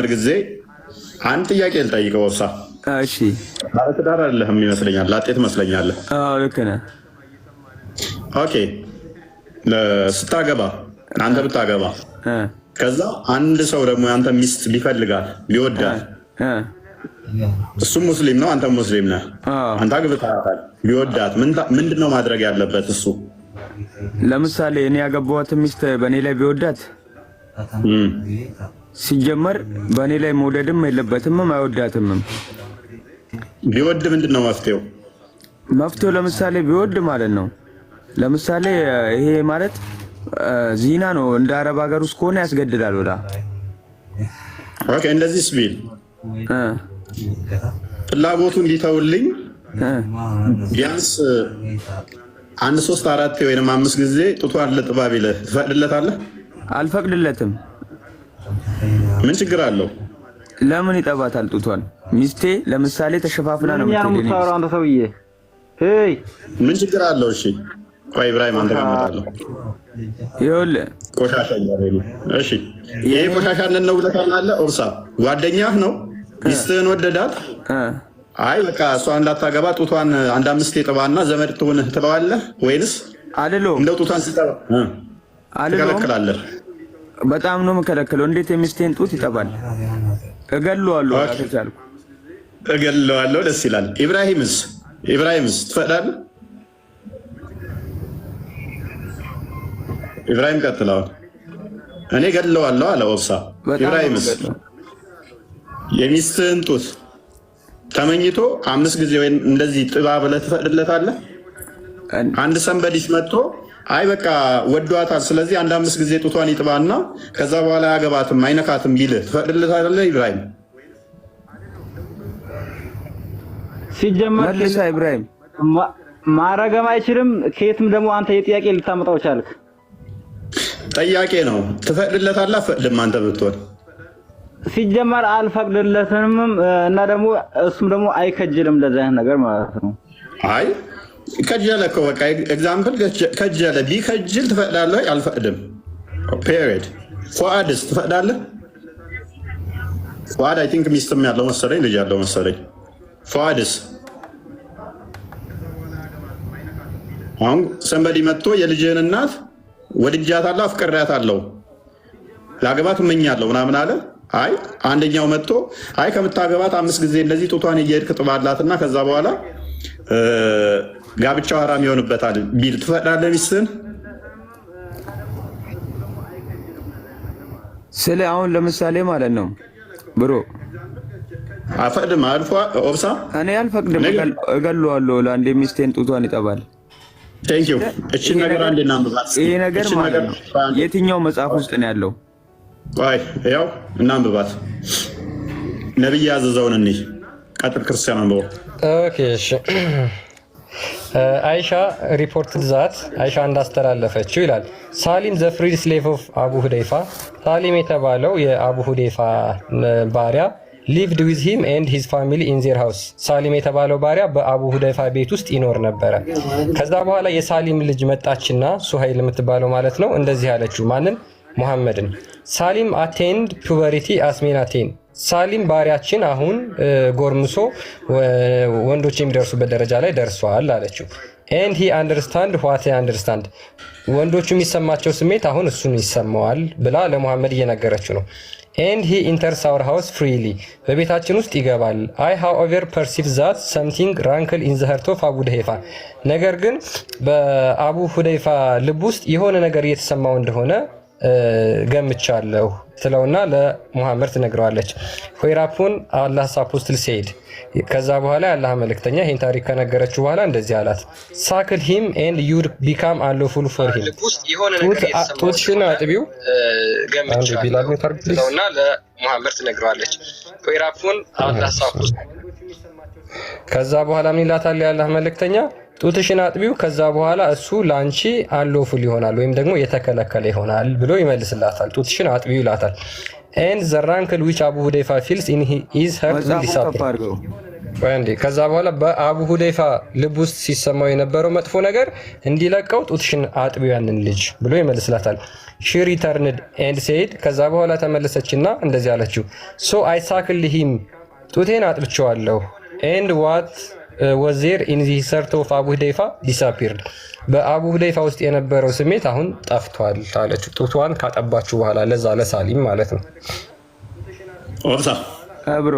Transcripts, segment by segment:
መሐመድ ጊዜ አንድ ጥያቄ ልጠይቀው። ወፍሳ እሺ፣ ባለትዳር አይደለህም ይመስለኛል፣ ላጤ ትመስለኛለህ። አዎ ልክ ነህ። ኦኬ፣ ስታገባ አንተ ብታገባ ከዛ አንድ ሰው ደግሞ አንተ ሚስት ቢፈልጋት ቢወዳት፣ እሱም ሙስሊም ነው አንተ ሙስሊም ነህ፣ አንተ አግብተሃታል፣ ቢወዳት ምንድነው ማድረግ ያለበት እሱ? ለምሳሌ እኔ ያገባኋት ሚስት በእኔ ላይ ቢወዳት ሲጀመር በእኔ ላይ መውደድም የለበትም አይወዳትም። ቢወድ ምንድነው መፍትሄው? መፍትሄው ለምሳሌ ቢወድ ማለት ነው። ለምሳሌ ይሄ ማለት ዚና ነው። እንደ አረብ ሀገር ውስጥ ከሆነ ያስገድዳል ወዳ። ኦኬ፣ እንደዚህ ስቢል ፍላጎቱ እንዲተውልኝ ቢያንስ 1 3 4 ወይም 5 ጊዜ ጡቷን ለጥባ ቢልህ ትፈቅድለታለህ? አልፈቅድለትም። ምን ችግር አለው? ለምን ይጠባታል ጡቷን? ሚስቴ ለምሳሌ ተሸፋፍና ነው የምትሄደው። አንተ ሰውዬ ሄይ ምን ችግር አለው? እሺ ቆይ ኢብራሂም አንተ ጋር መጣለሁ። ይኸውልህ ቆሻሻ እያለኝ እሺ፣ ይሄ ቆሻሻነት ነው ብለህ ታምናለህ? ኦርሳ ጓደኛህ ነው፣ ሚስትህን ወደዳት። አይ በቃ እሷ እንዳታገባ ጡቷን 1 5 የጥባና ዘመድ ትሆንህ ትለዋለህ ወይንስ አይደለም? እንደው ጡቷን ሲጠባ ትከለክላለህ? በጣም ነው የምከለክለው። እንዴት የሚስቴን ጡት ይጠባል? እገለዋለሁ። አትቻልኩ እገለዋለሁ። ደስ ይላል። ኢብራሂምስ ትፈቅዳለህ? ኢብራሂም ቀጥለው። እኔ እገለዋለሁ አለ ወፍሳ። ኢብራሂምስ የሚስትህን ጡት ተመኝቶ 5 ጊዜ ወይ እንደዚህ ጥባ ብለህ ትፈቅድለታለህ? አንድ ሰንበዲስ መጥቶ አይ በቃ ወዷታል፣ ስለዚህ 1 5 ጊዜ ጡቷን ይጥባና ከዛ በኋላ ያገባትም አይነካትም ቢልህ ትፈቅድለታለህ? ኢብራሂም ሲጀመር መልሳ ኢብራሂም ማረገም አይችልም። ከየትም ደግሞ አንተ የጥያቄ ልታመጣው ቻልክ። ጥያቄ ነው። ትፈቅድለታለህ? አትፈቅድም? አንተ ብትሆን ሲጀመር አልፈቅድለትም እና ደግሞ እሱም ደግሞ አይከጅልም ለዚህ ነገር ማለት ነው። አይ ከጀለ እኮ በቃ ኤግዛምፕል ከጀለ ቢከጅል ትፈቅዳለህ? አልፈቅድም ፔሪድ። ፉአድስ ትፈቅዳለህ? ፉአድ አይ ቲንክ ሚስትም ያለው መሰለኝ፣ ልጅ ያለው መሰለኝ። ፉአድስ አሁን ሰንበዲ መጥቶ የልጅህን እናት ወድጃታለሁ አፍቅሬያታለሁ ላገባት እመኛለሁ ምናምን አለ። አይ አንደኛው መጥቶ አይ ከምታገባት 5 ጊዜ እንደዚህ ጡቷን እየሄድክ ጥባላትና ከዛ በኋላ ጋብቻው ሐራም ይሆንበታል ቢል ትፈቅዳለህ ሚስትህን? ስለ አሁን ለምሳሌ ማለት ነው ብሮ አፈቅድም አልፎ ኦብሳ እኔ አልፈቅድም፣ እገለዋለሁ። ለአንዴ ሚስቴን ጡቷን ይጠባል። ቴንክ ዩ። እቺ ነገር አንዴ እናንብባት። ይሄ ነገር ማለት ነው የትኛው መጽሐፍ ውስጥ ነው ያለው? ቆይ ያው እናንብባት። ነብይ ያዘዘውን እንይ። ቀጥል ክርስቲያን አንብበው። ኦኬ እሺ። አይሻ ሪፖርትድ ዛት አይሻ እንዳስተላለፈችው ይላል ሳሊም ዘ ፍሪድ ስሌቭ ኦፍ አቡ ሁደይፋ፣ ሳሊም የተባለው የአቡ ሁደይፋ ባሪያ lived with him and his family in their house። ሳሊም የተባለው ባሪያ በአቡ ሁደይፋ ቤት ውስጥ ይኖር ነበረ። ከዛ በኋላ የሳሊም ልጅ መጣችና ሱሀይል የምትባለው ማለት ነው እንደዚህ አለችው። ማንን? ሙሐመድን። ሳሊም አቴንድ ፑበሪቲ አስሜን አቴን። ሳሊም ባሪያችን አሁን ጎርምሶ ወንዶች የሚደርሱበት ደረጃ ላይ ደርሷል አለችው። and he understand what I understand። ወንዶቹ የሚሰማቸው ስሜት አሁን እሱን ይሰማዋል ብላ ለሙሐመድ እየነገረችው ነው። and he enters our house freely። በቤታችን ውስጥ ይገባል። I however perceive that something rankle in the heart of አቡ ሁደይፋ። ነገር ግን በአቡ ሁደይፋ ልብ ውስጥ የሆነ ነገር እየተሰማው እንደሆነ ገምቻለሁ ትለውና ለሙሐመድ ትነግረዋለች። ሆይራፑን አላህስ አፖስትል ሴድ። ከዛ በኋላ የአላህ መልእክተኛ ይህን ታሪክ ከነገረችው በኋላ እንደዚህ አላት፣ ሳክል ሂም ኤንድ ዩድ ቢካም አንሎፉል ፎር ሂም። ጡትሽን አጥቢው ትለውና ለሙሐመድ ትነግረዋለች። ሆይራፑን አላህስ አፖስትል። ከዛ በኋላ ምን ይላታል የአላህ መልእክተኛ? ጡትሽን አጥቢው፣ ከዛ በኋላ እሱ ላንቺ አንሎፉል ይሆናል ወይም ደግሞ የተከለከለ ይሆናል ብሎ ይመልስላታል። ጡትሽን አጥቢው ይላታል። and the rankle which አቡ ሁደይፋ feels in his heart will disappear። ወንዴ ከዛ በኋላ በአቡ ሁዴይፋ ልብ ውስጥ ሲሰማው የነበረው መጥፎ ነገር እንዲለቀው ጡትሽን አጥቢው ያንን ልጅ ብሎ ይመልስላታል። ሺ ሪተርንድ ኤንድ ሴድ ከዛ በኋላ ተመለሰችና እንደዚህ አለችው፣ ሶ አይ ሳክል ሂም ጡቴን አጥብቸዋለሁ ኤንድ ዋት was there in the heart of አቡ ሁዴይፋ disappeared በአቡ ሁዴይፋ ውስጥ የነበረው ስሜት አሁን ጠፍቷል አለችው። ጡቷን ካጠባችሁ በኋላ ለዛ ለሳሊም ማለት ነው። ኦርሳ አብሮ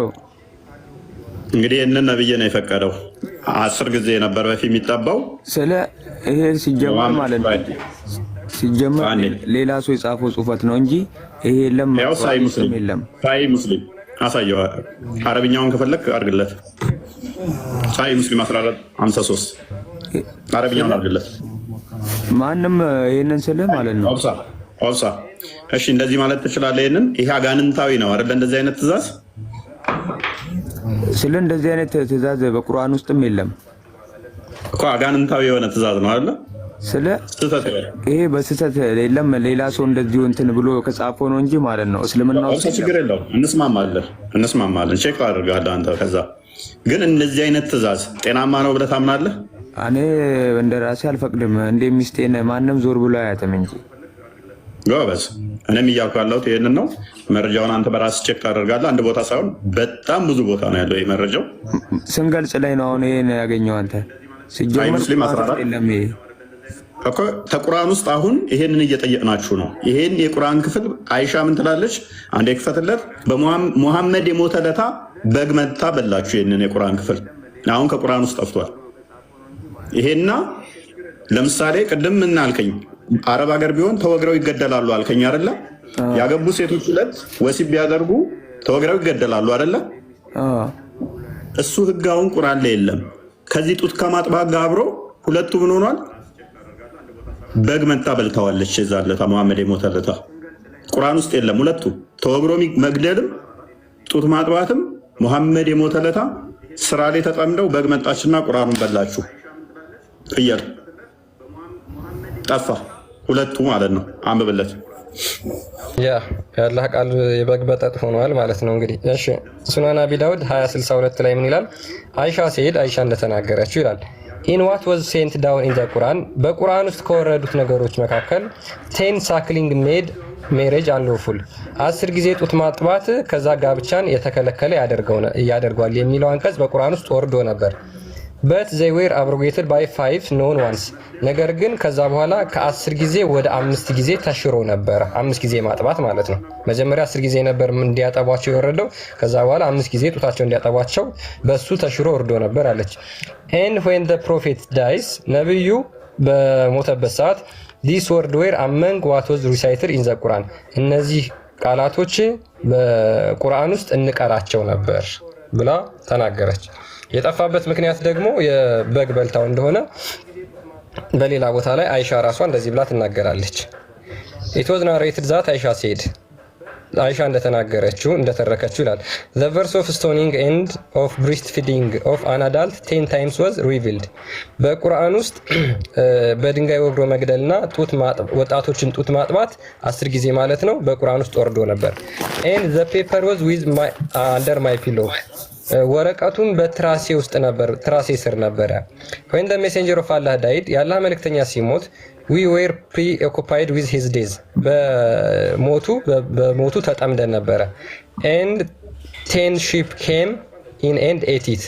እንግዲህ እነን ነብይ ነው የፈቀደው 10 ጊዜ ነበር በፊት የሚጠባው ስለ ይሄ ሲጀመር ማለት ነው። ሲጀመር ሌላ ሰው የጻፈው ጽሁፈት ነው እንጂ ይሄ የለም። ያው ሳይ ሙስሊም አሳየው። አረብኛውን ከፈለክ አድርግለት። ሳይ ሙስሊም 1453 አረብኛውን አድርግለት። ማንም ይሄንን ስለ ማለት ነው። ኦብሳ እሺ፣ እንደዚህ ማለት ትችላለህ። ይሄ አጋንንታዊ ነው አይደል? እንደዚህ አይነት ትእዛዝ ስለ እንደዚህ አይነት ትእዛዝ በቁርአን ውስጥም የለም እኮ። አጋንንታዊ የሆነ ትእዛዝ ነው አይደል? ስለ ይሄ በስህተት የለም። ሌላ ሰው እንደዚሁ እንትን ብሎ ከጻፈው ነው እንጂ ማለት ነው። እስልምና ውስጥ ችግር የለውም። እንስማማለን። ቼክ አድርጋለህ አንተ። ከዛ ግን እንደዚህ አይነት ትእዛዝ ጤናማ ነው ብለህ ታምናለህ? እኔ እንደራሴ አልፈቅድም። እንደ ሚስቴን ማንም ዞር ብሎ አያተም እንጂ ጎበዝ። እኔም እያልኩ ያለሁት ይሄንን ነው። መረጃውን አንተ በራስህ ቼክ ታደርጋለህ። አንድ ቦታ ሳይሆን በጣም ብዙ ቦታ ነው ያለው ይሄ መረጃው። ስንገልጽ ላይ ነው አሁን ይሄን ያገኘው አንተ። ሲጀመር ሙስሊም 14 የለም ይሄ እኮ ተቁርአን ውስጥ አሁን ይሄንን እየጠየቅናችሁ ነው። ይሄን የቁርአን ክፍል አይሻ ምን ትላለች? አንዴ ክፈትለት። በሙሐመድ የሞተ ለታ በግ መታ በላችሁ። ይሄንን የቁርአን ክፍል አሁን ከቁርአን ውስጥ ጠፍቷል። ይሄና ለምሳሌ ቅድም ምን አልከኝ? አረብ ሀገር ቢሆን ተወግረው ይገደላሉ አልከኝ አይደለ? ያገቡ ሴቶች ሁለት ወሲብ ቢያደርጉ ተወግረው ይገደላሉ አይደለ? እሱ ህግ አሁን ቁርአን ላይ የለም። ከዚህ ጡት ከማጥባት ጋር አብሮ ሁለቱ ምን ሆኗል? በግ መታ በልተዋለች። የዛለታ መሐመድ የሞተለታ ቁርአን ውስጥ የለም። ሁለቱ ተወግሮ መግደልም ጡት ማጥባትም መሐመድ የሞተለታ ስራ ላይ ተጠምደው በግ መጣችና ቁርአኑን በላችሁ። ፍየል ጠፋ። ሁለቱ ማለት ነው። አንብብለት። ያላህ ቃል የበግ በጠጥ ሆኗል ማለት ነው። እንግዲህ እሺ፣ ሱናን አቢ ዳውድ 2062 ላይ ምን ይላል? አይሻ ሲሄድ አይሻ እንደተናገረችው ይላል ኢን ዋት ዋዝ ሴንት ዳውን ኢን ዘ ቁርአን በቁርአን ውስጥ ከወረዱት ነገሮች መካከል 10 ሳክሊንግ ሜድ ሜሬጅ አንሎፉል 10 ጊዜ ጡት ማጥባት ከዛ ጋብቻን የተከለከለ ያደርገዋል የሚለው አንቀጽ በቁርአን ውስጥ ወርዶ ነበር። but they were abrogated by 5 known ones ነገር ግን ከዛ በኋላ ከ10 ጊዜ ወደ 5 ጊዜ ተሽሮ ነበር። 5 ጊዜ ማጥባት ማለት ነው። መጀመሪያ 10 ጊዜ ነበር እንዲያጠቧቸው የወረደው። ከዛ በኋላ 5 ጊዜ ጡታቸው እንዲያጠቧቸው በሱ ተሽሮ ወርዶ ነበር አለች። and when the prophet dies ነብዩ በሞተበት ሰዓት this word were among what was recited in the Quran እነዚህ ቃላቶች በቁርአን ውስጥ እንቀራቸው ነበር ብላ ተናገረች። የጠፋበት ምክንያት ደግሞ የበግ በልታው እንደሆነ በሌላ ቦታ ላይ አይሻ ራሷ እንደዚህ ብላ ትናገራለች። it was narrated that አይሻ said አይሻ እንደተረከችው ይላል the verse of stoning and of breastfeeding of an adult 10 times was revealed በቁርአን ውስጥ በድንጋይ ወግሮ መግደልና ወጣቶችን ጡት ማጥባት 10 ጊዜ ማለት ነው በቁርአን ውስጥ ወርዶ ነበር። and the paper was with my under my pillow ወረቀቱን በትራሴ ውስጥ ነበር፣ ትራሴ ስር ነበረ። when the messenger of Allah died የአላህ መልእክተኛ ሲሞት we were preoccupied with his days በሞቱ ተጠምደን ነበረ። and 10 sheep came in and ate it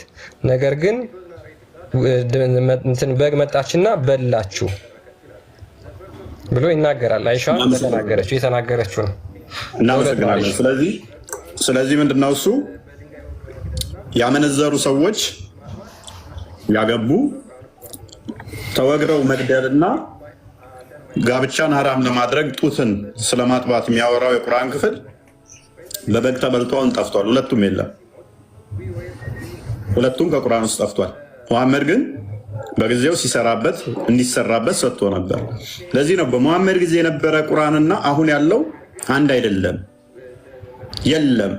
ነገር ግን በግ መጣችና በላችሁ ብሎ ይናገራል። አይሻ የተናገረችው ነው። እናመሰግናለን። ስለዚህ ምንድነው እሱ ያመነዘሩ ሰዎች ያገቡ ተወግረው መግደልና ጋብቻን ሐራም ለማድረግ ጡትን ስለማጥባት የሚያወራው የቁርአን ክፍል በበግ ተበልቶን ጠፍቷል። ሁለቱም የለም። ሁለቱም ከቁርአን ውስጥ ጠፍቷል። መሐመድ ግን በጊዜው እንዲሰራበት ሰጥቶ ነበር። ለዚህ ነው በመሐመድ ጊዜ የነበረ ቁርአንና አሁን ያለው አንድ አይደለም። የለም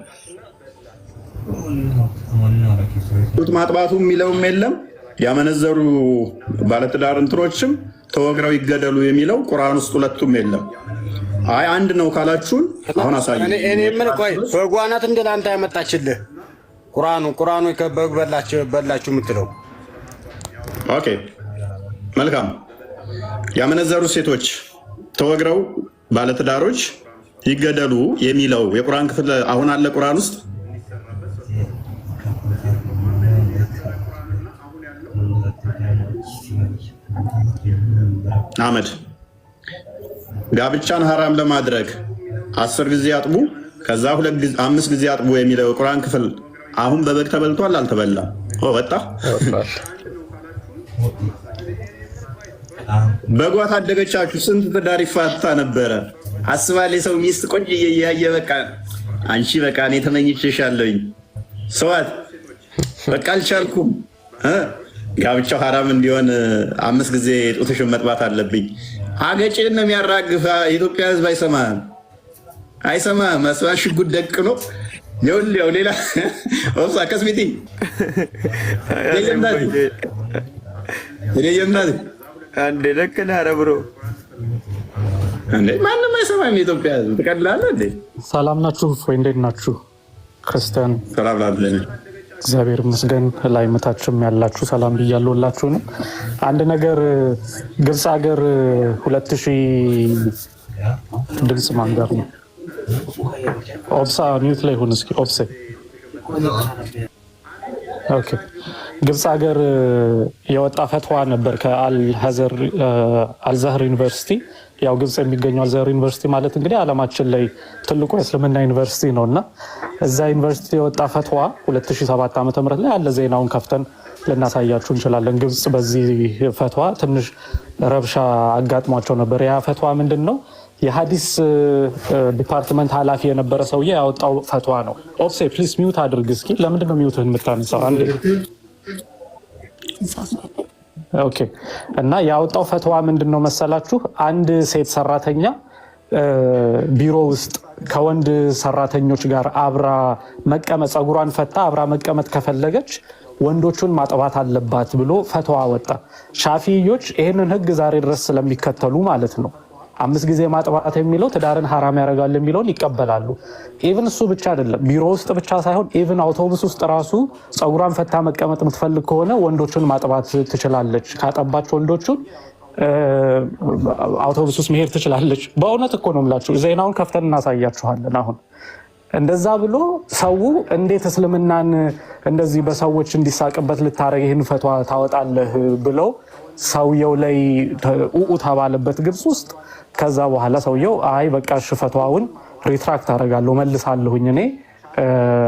ጡት ማጥባቱ የሚለውም የለም። ያመነዘሩ ባለትዳር እንትኖችም ተወግረው ይገደሉ የሚለው ቁርአን ውስጥ ሁለቱም የለም። አይ አንድ ነው ካላችሁን አሁን አሳዩ። እኔ ምን ቆይ በጓናት እንደናንተ ያመጣችልህ ቁርአኑ ከበግ በላችሁ የምትለው። ኦኬ መልካም። ያመነዘሩ ሴቶች ተወግረው ባለትዳሮች ይገደሉ የሚለው የቁርአን ክፍል አሁን አለ ቁርአን ውስጥ? አህመድ ጋብቻን ሐራም ለማድረግ 10 ጊዜ አጥቡ ከዛ 5 ጊዜ አጥቡ የሚለው የቁርአን ክፍል አሁን በበግ ተበልቷል አልተበላም? ወጣ በጓ ታደገቻችሁ። ስንት ትዳር ይፋታ ነበረ። አስባለ ሰው ሚስት ቆንጆ እያየ በቃ አንቺ በቃ እኔ ተመኝቼሻለሁኝ ሰዋት በቃ አልቻልኩም ጋብቻው ሐራም እንዲሆን 5 ጊዜ ጡትሽን መጥባት አለብኝ። አገጭን ነው የሚያራግፋ። የኢትዮጵያ ሕዝብ አይሰማም። መስዋሽ ጉድ ደቅኖ ይኸውልህ ሌላ ወፍሳ ከስሚቲ የየምናት አንዴ ለከለ አረብሮ አንዴ ማንም አይሰማም። የኢትዮጵያ ሕዝብ ትቀላለህ እንዴ? ሰላም ናችሁ ወይ? እንዴት ናችሁ? ክርስቲያን ሰላም ላብለን እግዚአብሔር ይመስገን። ላይ መታችም ያላችሁ ሰላም ብያለሁላችሁ ነው። አንድ ነገር ግብጽ ሀገር 2000 ድምጽ ማንገር ነው። ኦብሳ ሚውት ላይ ሆነ እስኪ ኦብሴ ኦኬ። ግብጽ ሀገር የወጣ ፈትዋ ነበር ከአልዛህር ዩኒቨርሲቲ። ያው ግብጽ የሚገኘው አልዛህር ዩኒቨርሲቲ ማለት እንግዲህ ዓለማችን ላይ ትልቁ የእስልምና ዩኒቨርሲቲ ነውና እዛ ዩኒቨርሲቲ የወጣ ፈትዋ 2007 ዓ.ም ላይ አለ። ዜናውን ከፍተን ልናሳያችሁ እንችላለን። ግብጽ በዚህ ፈትዋ ትንሽ ረብሻ አጋጥሟቸው ነበር። ያ ፈትዋ ምንድነው? የሐዲስ ዲፓርትመንት ኃላፊ የነበረ ሰውዬ ያወጣው ፈትዋ ነው። ኦፍሴ ፕሊስ ሚውት አድርግ እስኪ። ለምንድን ነው ሚውትህን የምታነሳው? አንዴ ኦኬ። እና ያወጣው ፈትዋ ምንድነው መሰላችሁ? አንድ ሴት ሰራተኛ ቢሮ ውስጥ ከወንድ ሰራተኞች ጋር አብራ መቀመጥ ፀጉሯን ፈታ አብራ መቀመጥ ከፈለገች ወንዶቹን ማጥባት አለባት ብሎ ፈትዋ ወጣ። ሻፊዮች ይህንን ህግ ዛሬ ድረስ ስለሚከተሉ ማለት ነው 5 ጊዜ ማጥባት የሚለው ትዳርን ሐራም ያደርጋል የሚለውን ይቀበላሉ። ኢቭን እሱ ብቻ አይደለም፣ ቢሮ ውስጥ ብቻ ሳይሆን ኢቭን አውቶቡስ ውስጥ ራሱ ፀጉሯን ፈታ መቀመጥ የምትፈልግ ከሆነ ወንዶቹን ማጥባት ትችላለች። ካጠባች ወንዶቹን አውቶቡስ ውስጥ መሄድ ትችላለች። በእውነት እኮ ነው የምላችሁ። ዜናውን ከፍተን እናሳያችኋለን። አሁን እንደዛ ብሎ ሰው እንዴት እስልምናን እንደዚህ በሰዎች እንዲሳቅበት ልታረግ ይህን ፈትዋ ታወጣለህ ብለው ሰውየው ላይ ኡኡ ተባለበት ግብጽ ውስጥ። ከዛ በኋላ ሰውየው አይ በቃ ፈትዋውን ሪትራክት አደርጋለሁ መልሳለሁኝ እኔ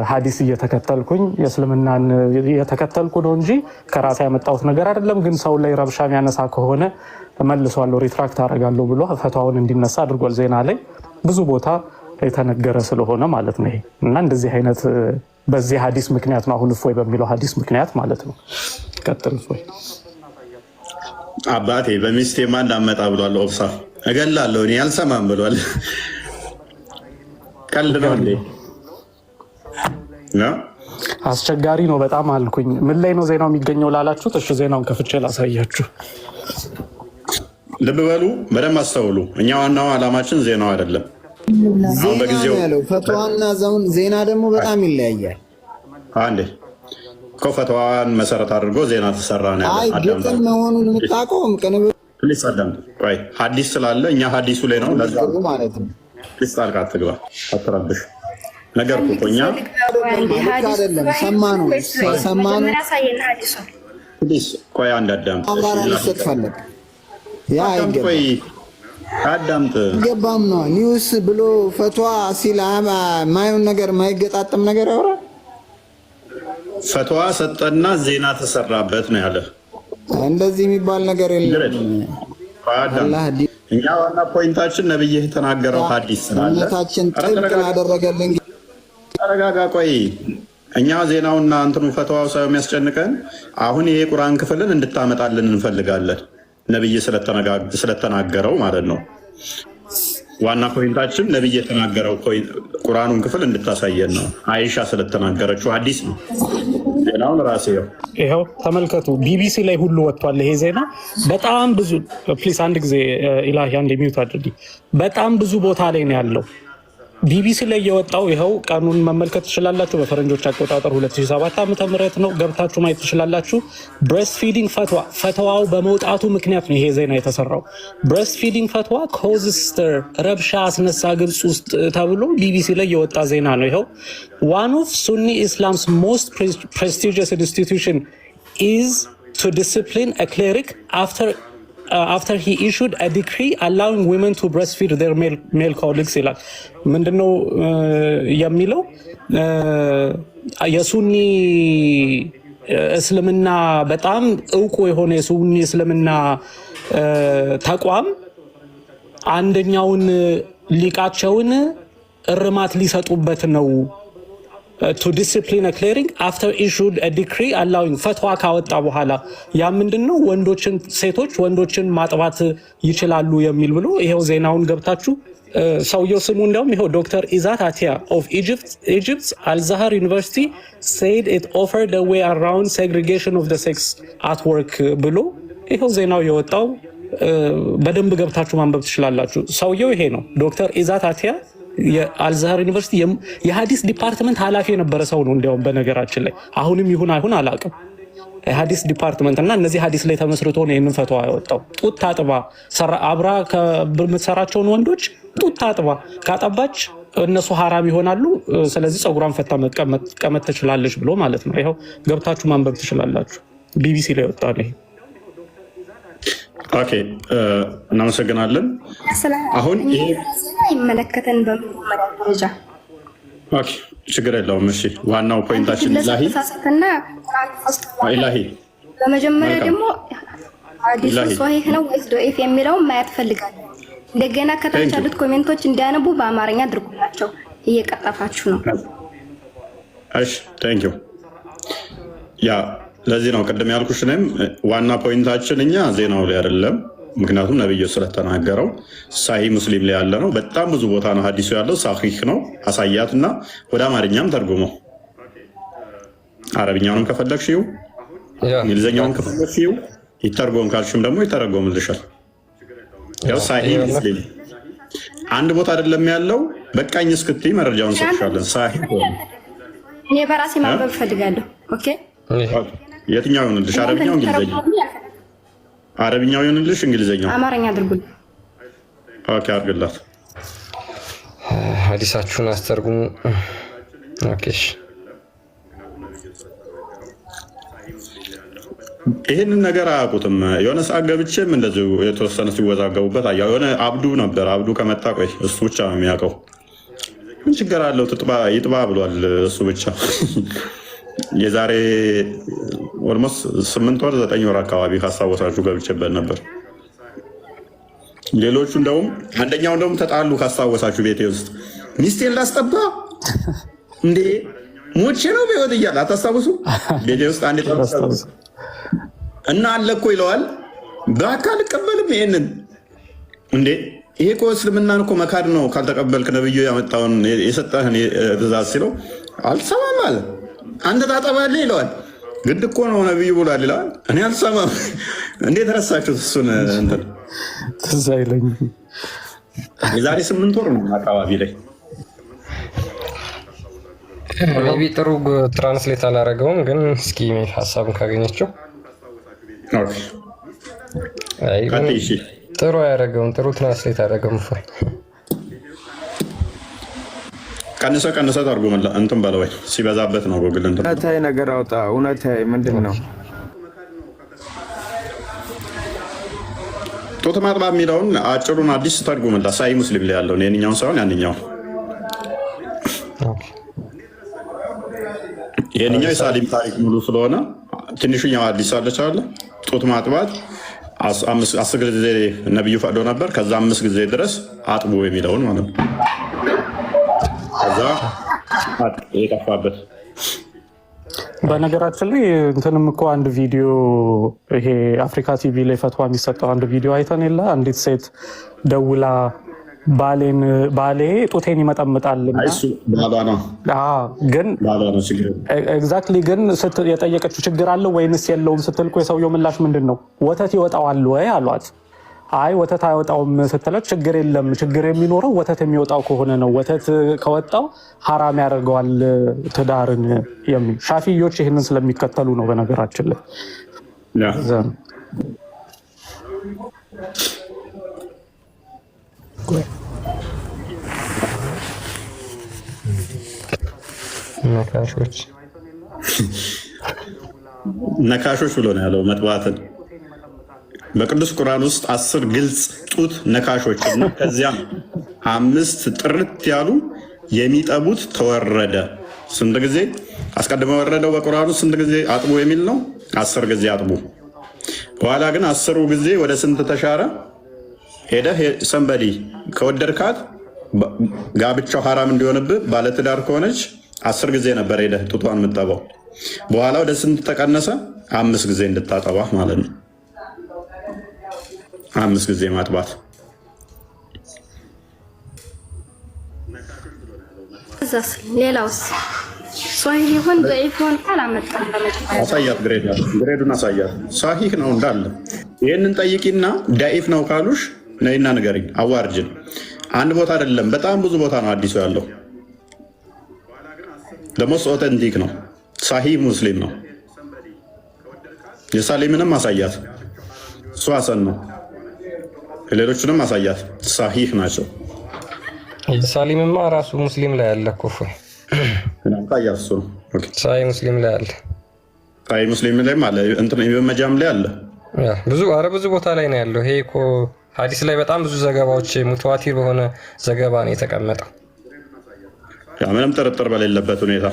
ሐዲስ እየተከተልኩኝ የእስልምናን እየተከተልኩ ነው እንጂ ከራሴ ያመጣሁት ነገር አይደለም፣ ግን ሰው ላይ ረብሻ የሚያነሳ ከሆነ መልሷለሁ ሪትራክት አደርጋለሁ ብሎ ፈትዋውን እንዲነሳ አድርጓል። ዜና ላይ ብዙ ቦታ የተነገረ ስለሆነ ማለት ነው። እና እንደዚህ አይነት በዚህ ሐዲስ ምክንያት ነው አሁን እፎይ በሚለው ሐዲስ ምክንያት ማለት ነው። ቀጥል እፎይ። አባቴ በሚስቴ ማን እንዳመጣ ብሏል። ኦብሳ እገላለሁ እኔ አልሰማም ብሏል። ቀልድ ነው እንዴ? አስቸጋሪ ነው በጣም አልኩኝ። ምን ላይ ነው ዜናው የሚገኘው ላላችሁት፣ እሺ ዜናውን ከፍቼ ላሳያችሁ። ልብ በሉ በደንብ አስተውሉ። እኛ ዋናው ዓላማችን ዜናው አይደለም። አሁን በጊዜው ያለው ፈትዋና ዜና ደግሞ በጣም ይለያያል። አንዴ እኮ ፈትዋን መሰረት አድርጎ ዜና ተሰራ ነው ያለው። አይ ግጥም መሆኑን የምታውቀውም ቅንብር ሊሰደም ቆይ ሐዲስ ስላለ እኛ ሐዲሱ ላይ ነው ለዛ ማለት ነው። ሊስጣልቃ ትግባ አትረብሽ ነገር እኮ እኛ አይደለም ሰማነው ፕሊስ ቆይ አንድ አዳምጥ። አማራ ይሰጥፈልግ ያ ቆይ አዳምጥ። ገባም ነው ኒውስ ብሎ ፈትዋ ሲል ማየውን ነገር ማይገጣጠም ነገር ያወራል። ፈትዋ ሰጠና ዜና ተሰራበት ነው ያለ። እንደዚህ የሚባል ነገር የለም። እኛ ዋና ፖይንታችን ነብይህ የተናገረው ሐዲስ ስላለ እምነታችን ጥብቅ ያደረገልን። ተረጋጋ ቆይ። እኛ ዜናውና እንትኑ ፈትዋው ሳይሆን የሚያስጨንቀን አሁን ይሄ ቁርአን ክፍልን እንድታመጣልን እንፈልጋለን። ነብይ ስለተናገረው ማለት ነው። ዋና ፖይንታችን ነብይ የተናገረው ቁርአኑን ክፍል እንድታሳየን ነው። አይሻ ስለተናገረችው ሐዲስ ነው። ዜናውን ራሴ ይኸው ተመልከቱ። ቢቢሲ ላይ ሁሉ ወጥቷል ይሄ ዜና። በጣም ብዙ ፕሊስ አንድ ጊዜ ኢላሂ አንድ ሚውት አድርጊ። በጣም ብዙ ቦታ ላይ ነው ያለው። ቢቢሲ ላይ የወጣው ይኸው ቀኑን መመልከት ትችላላችሁ። በፈረንጆች አቆጣጠር 2007 ዓ.ም ነው። ገብታችሁ ማየት ትችላላችሁ። ብሬስት ፊዲንግ ፈትዋው በመውጣቱ ምክንያት ነው ይሄ ዜና የተሰራው። ብሬስት ፊዲንግ ፈትዋ ኮዝስ ስቲር ረብሻ አስነሳ ግብጽ ውስጥ ተብሎ ቢቢሲ ላይ የወጣ ዜና ነው። ይኸው one of Sunni Islam's most prestigious institution is to discipline a cleric after he issued a decree allowing women to breastfeed their male colleagues ይላል። ምንድነው የሚለው? የሱኒ እስልምና በጣም እውቁ የሆነ የሱኒ እስልምና ተቋም አንደኛውን ሊቃቸውን እርማት ሊሰጡበት ነው። to discipline a cleric after issued a decree allowing ፈትዋ ካወጣ በኋላ ያ ምንድነው ሴቶች ወንዶችን ማጥባት ይችላሉ የሚል ብሎ ይሄው ዜናውን ገብታችሁ ሰውየው ስሙ እንደውም ይሄው ዶክተር ኢዛት አቲያ of Egypt's Al-Zahar University said it offered a way around segregation of the sex at work ብሎ ይሄው ዜናው የወጣው በደንብ ገብታችሁ ማንበብ ትችላላችሁ። ሰውየው ይሄ ነው ዶክተር ኢዛት አቲያ የአልዛሃር ዩኒቨርሲቲ የሐዲስ ዲፓርትመንት ኃላፊ የነበረ ሰው ነው። እንዲያውም በነገራችን ላይ አሁንም ይሁን አይሁን አላውቅም። የሐዲስ ዲፓርትመንት እና እነዚህ ሐዲስ ላይ ተመስርቶ ነው ይሄንን ፈትዋ ያወጣው። ጡት ታጥባ አብራ ከምትሰራቸውን ወንዶች ጡት ታጥባ ካጠባች እነሱ ሐራም ይሆናሉ። ስለዚህ ጸጉሯን ፈታ መቀመጥ ትችላለች ብሎ ማለት ነው። ይሄው ገብታችሁ ማንበብ ትችላላችሁ። ቢቢሲ ላይ ወጣ ነው ይሄ። ኦኬ እናመሰግናለን። አሁን ይሄ ይመለከተን በመጀመሪያ ደረጃ ኦኬ ችግር የለውም። እሺ ዋናው ፖይንታችን ኢላሂ በመጀመሪያ ደግሞ ሐዲሱ ሷሂህ ነው ወይስ ዶኢፍ የሚለውን ማየት ፈልጋለሁ። እንደገና ከታች ያሉት ኮሜንቶች እንዲያነቡ በአማርኛ አድርጉላቸው። እየቀጠፋችሁ ነው። እሺ ቴንክ ዩ ያ ለዚህ ነው ቅድም ያልኩሽ። እኔም ዋና ፖይንታችን እኛ ዜናው ላይ አይደለም፣ ምክንያቱም ነብዩ ስለተናገረው ሳሂህ ሙስሊም ላይ ያለ ነው። በጣም ብዙ ቦታ ነው ሐዲሱ ያለው። ሳሂህ ነው አሳያት እና ወደ አማርኛም ተርጉመው አረብኛውንም ከፈለግሽው እንግሊዝኛውን ከፈለግሽው ይተርጎም ካልሽም ደግሞ ይተረጎምልሻል። ያው ሳሂህ ሙስሊም አንድ ቦታ አይደለም ያለው። በቃኝ እስክትይ መረጃውን ሰጥሻለን። ሳሂህ እኔ በራሴ ማንበብ ፈልጋለሁ። ኦኬ የትኛው ይሆንልሽ? አረብኛው እንግሊዝኛው? አረብኛው ይሆንልሽ? እንግሊዝኛው? አማርኛ አድርጉልኝ። ኦኬ አድርግላት። ሐዲሳችሁን አስተርጉሙ። ኦኬ እሺ። ይህንን ነገር አያውቁትም። የሆነ ሰዓት ገብቼም እንደዚሁ የተወሰነ ሲወዛገቡበት አየሁ። የሆነ አብዱ ነበር። አብዱ ከመጣ ቆይ እሱ ብቻ ነው የሚያውቀው። ምን ችግር አለው? ይጥባ ብሏል እሱ ብቻ። የዛሬ ኦልሞስት 8 ወር 9 ወር አካባቢ ካስታወሳችሁ ገብቼበት ነበር። ሌሎቹ እንደውም አንደኛው እንደውም ተጣሉ ካስታወሳችሁ፣ ቤቴ ውስጥ ሚስቴን ላስጠባ እንዴ ሞቼ ነው በህይወት እያለ አታስታውሱ? ቤቴ ውስጥ አንዴ እና አለ እኮ ይለዋል። በአካል እቀበልም ይሄንን እንዴ ይሄ እኮ እስልምናን እኮ መካድ ነው ካልተቀበልክ ነብዩ ያመጣውን የሰጠህን ትእዛዝ ሲለው አልሰማም አለ። አንተ ታጠባለህ ይለዋል። ግድ እኮ ነው ነብዩ ብሏል ይለዋል። እኔ አልሰማም። እንዴት ረሳችሁት? እሱን እንትን ትዝ አይለኝም። የዛሬ 8 ወር ነው አካባቢ ላይ ቢ ጥሩ ትራንስሌት አላረገውም፣ ግን እስኪ ሀሳብን ካገኘችው ጥሩ አያደረገውም። ጥሩ ትራንስሌት አያደረገውም። ቀንሰ ታርጉ እንትን በለው ወይ ሲበዛበት ነው ጎግል እንትን እውነታዊ ነገር አውጣ። እውነታዊ ምንድን ነው? ጡት ማጥባት የሚለውን አጭሩን አዲስ ተርጉምላ። ሳሂህ ሙስሊም ላይ ያለውን የእኛውን ሳይሆን ያንኛውን። ይህንኛው የሳሊም ታሪክ ሙሉ ስለሆነ ትንሹኛው አዲስ አለች አለ። ጡት ማጥባት 10 ጊዜ ነብዩ ፈቅዶ ነበር። ከዛ 5 ጊዜ ድረስ አጥቡ የሚለውን ማለት ነው። ከዛ የጠፋበት በነገራችን ላይ እንትንም እኮ አንድ ቪዲዮ ይሄ አፍሪካ ቲቪ ላይ ፈትዋ የሚሰጠው አንድ ቪዲዮ አይተን የለ አንዲት ሴት ደውላ ባሌ ጡቴን ይመጠምጣል ግን ኤግዛክትሊ ግን የጠየቀችው ችግር አለው ወይንስ የለውም ስትል እኮ የሰውየው ምላሽ ምንድን ነው? ወተት ይወጣዋል ወይ አሏት። አይ ወተት አይወጣውም ስትለው ችግር የለም ችግር የሚኖረው ወተት የሚወጣው ከሆነ ነው። ወተት ከወጣው ሐራም ያደርገዋል ትዳርን የሚል ሻፊዮች ይህንን ስለሚከተሉ ነው። በነገራችን ላይ ነካሾች ብሎ ነው ያለው መጥባትን በቅዱስ ቁርአን ውስጥ 10 ግልጽ ጡት ነካሾች እና ከዚያም 5 ጥርት ያሉ የሚጠቡት ተወረደ። ስንት ጊዜ አስቀድሞ ወረደው በቁርአን ውስጥ ስንት ጊዜ አጥቡ የሚል ነው? 10 ጊዜ አጥቡ። በኋላ ግን 10ሩ ጊዜ ወደ ስንት ተሻረ? ሄደህ ሰንበዲ ከወደድካት ጋብቻው ሐራም እንዲሆንብህ ባለትዳር ከሆነች 10 ጊዜ ነበር ሄደህ ጡቷን የምጠባው። በኋላ ወደ ስንት ተቀነሰ? 5 ጊዜ እንድታጠባ ማለት ነው። 5 ጊዜ ማጥባት። ሌላውስ ሷሂህ ይሁን ضعيف ይሁን ካላመጣም አሳያት፣ ግሬዱን አሳያት። ሷሂህ ነው እንዳለ። ይሄንን ጠይቂና ዳኢፍ ነው ካሉሽ ነይና ንገሪኝ። አዋርጅን አንድ ቦታ አይደለም በጣም ብዙ ቦታ ነው አዲሱ ያለው። ደሞስ ኦተንቲክ ነው። ሳሂህ ሙስሊም ነው። የሳሊምንም አሳያት። እሱ ሐሰን ነው። ሌሎቹንም አሳያት። ሳሂህ ናቸው። የሳሊምማ ራሱ ሙስሊም ላይ አለ እኮ ታያት። እሱ ነው ሳሂህ ሙስሊም ላይ አለ። ሳሂህ ሙስሊም ላይ አለ። እንትን ኢብን ላይ አለ። ብዙ ቦታ ላይ ነው ያለው። ይሄ እኮ ሐዲስ ላይ በጣም ብዙ ዘገባዎች ሙተዋቲር በሆነ ዘገባ ነው የተቀመጠው። ምንም ጥርጥር በሌለበት ሁኔታ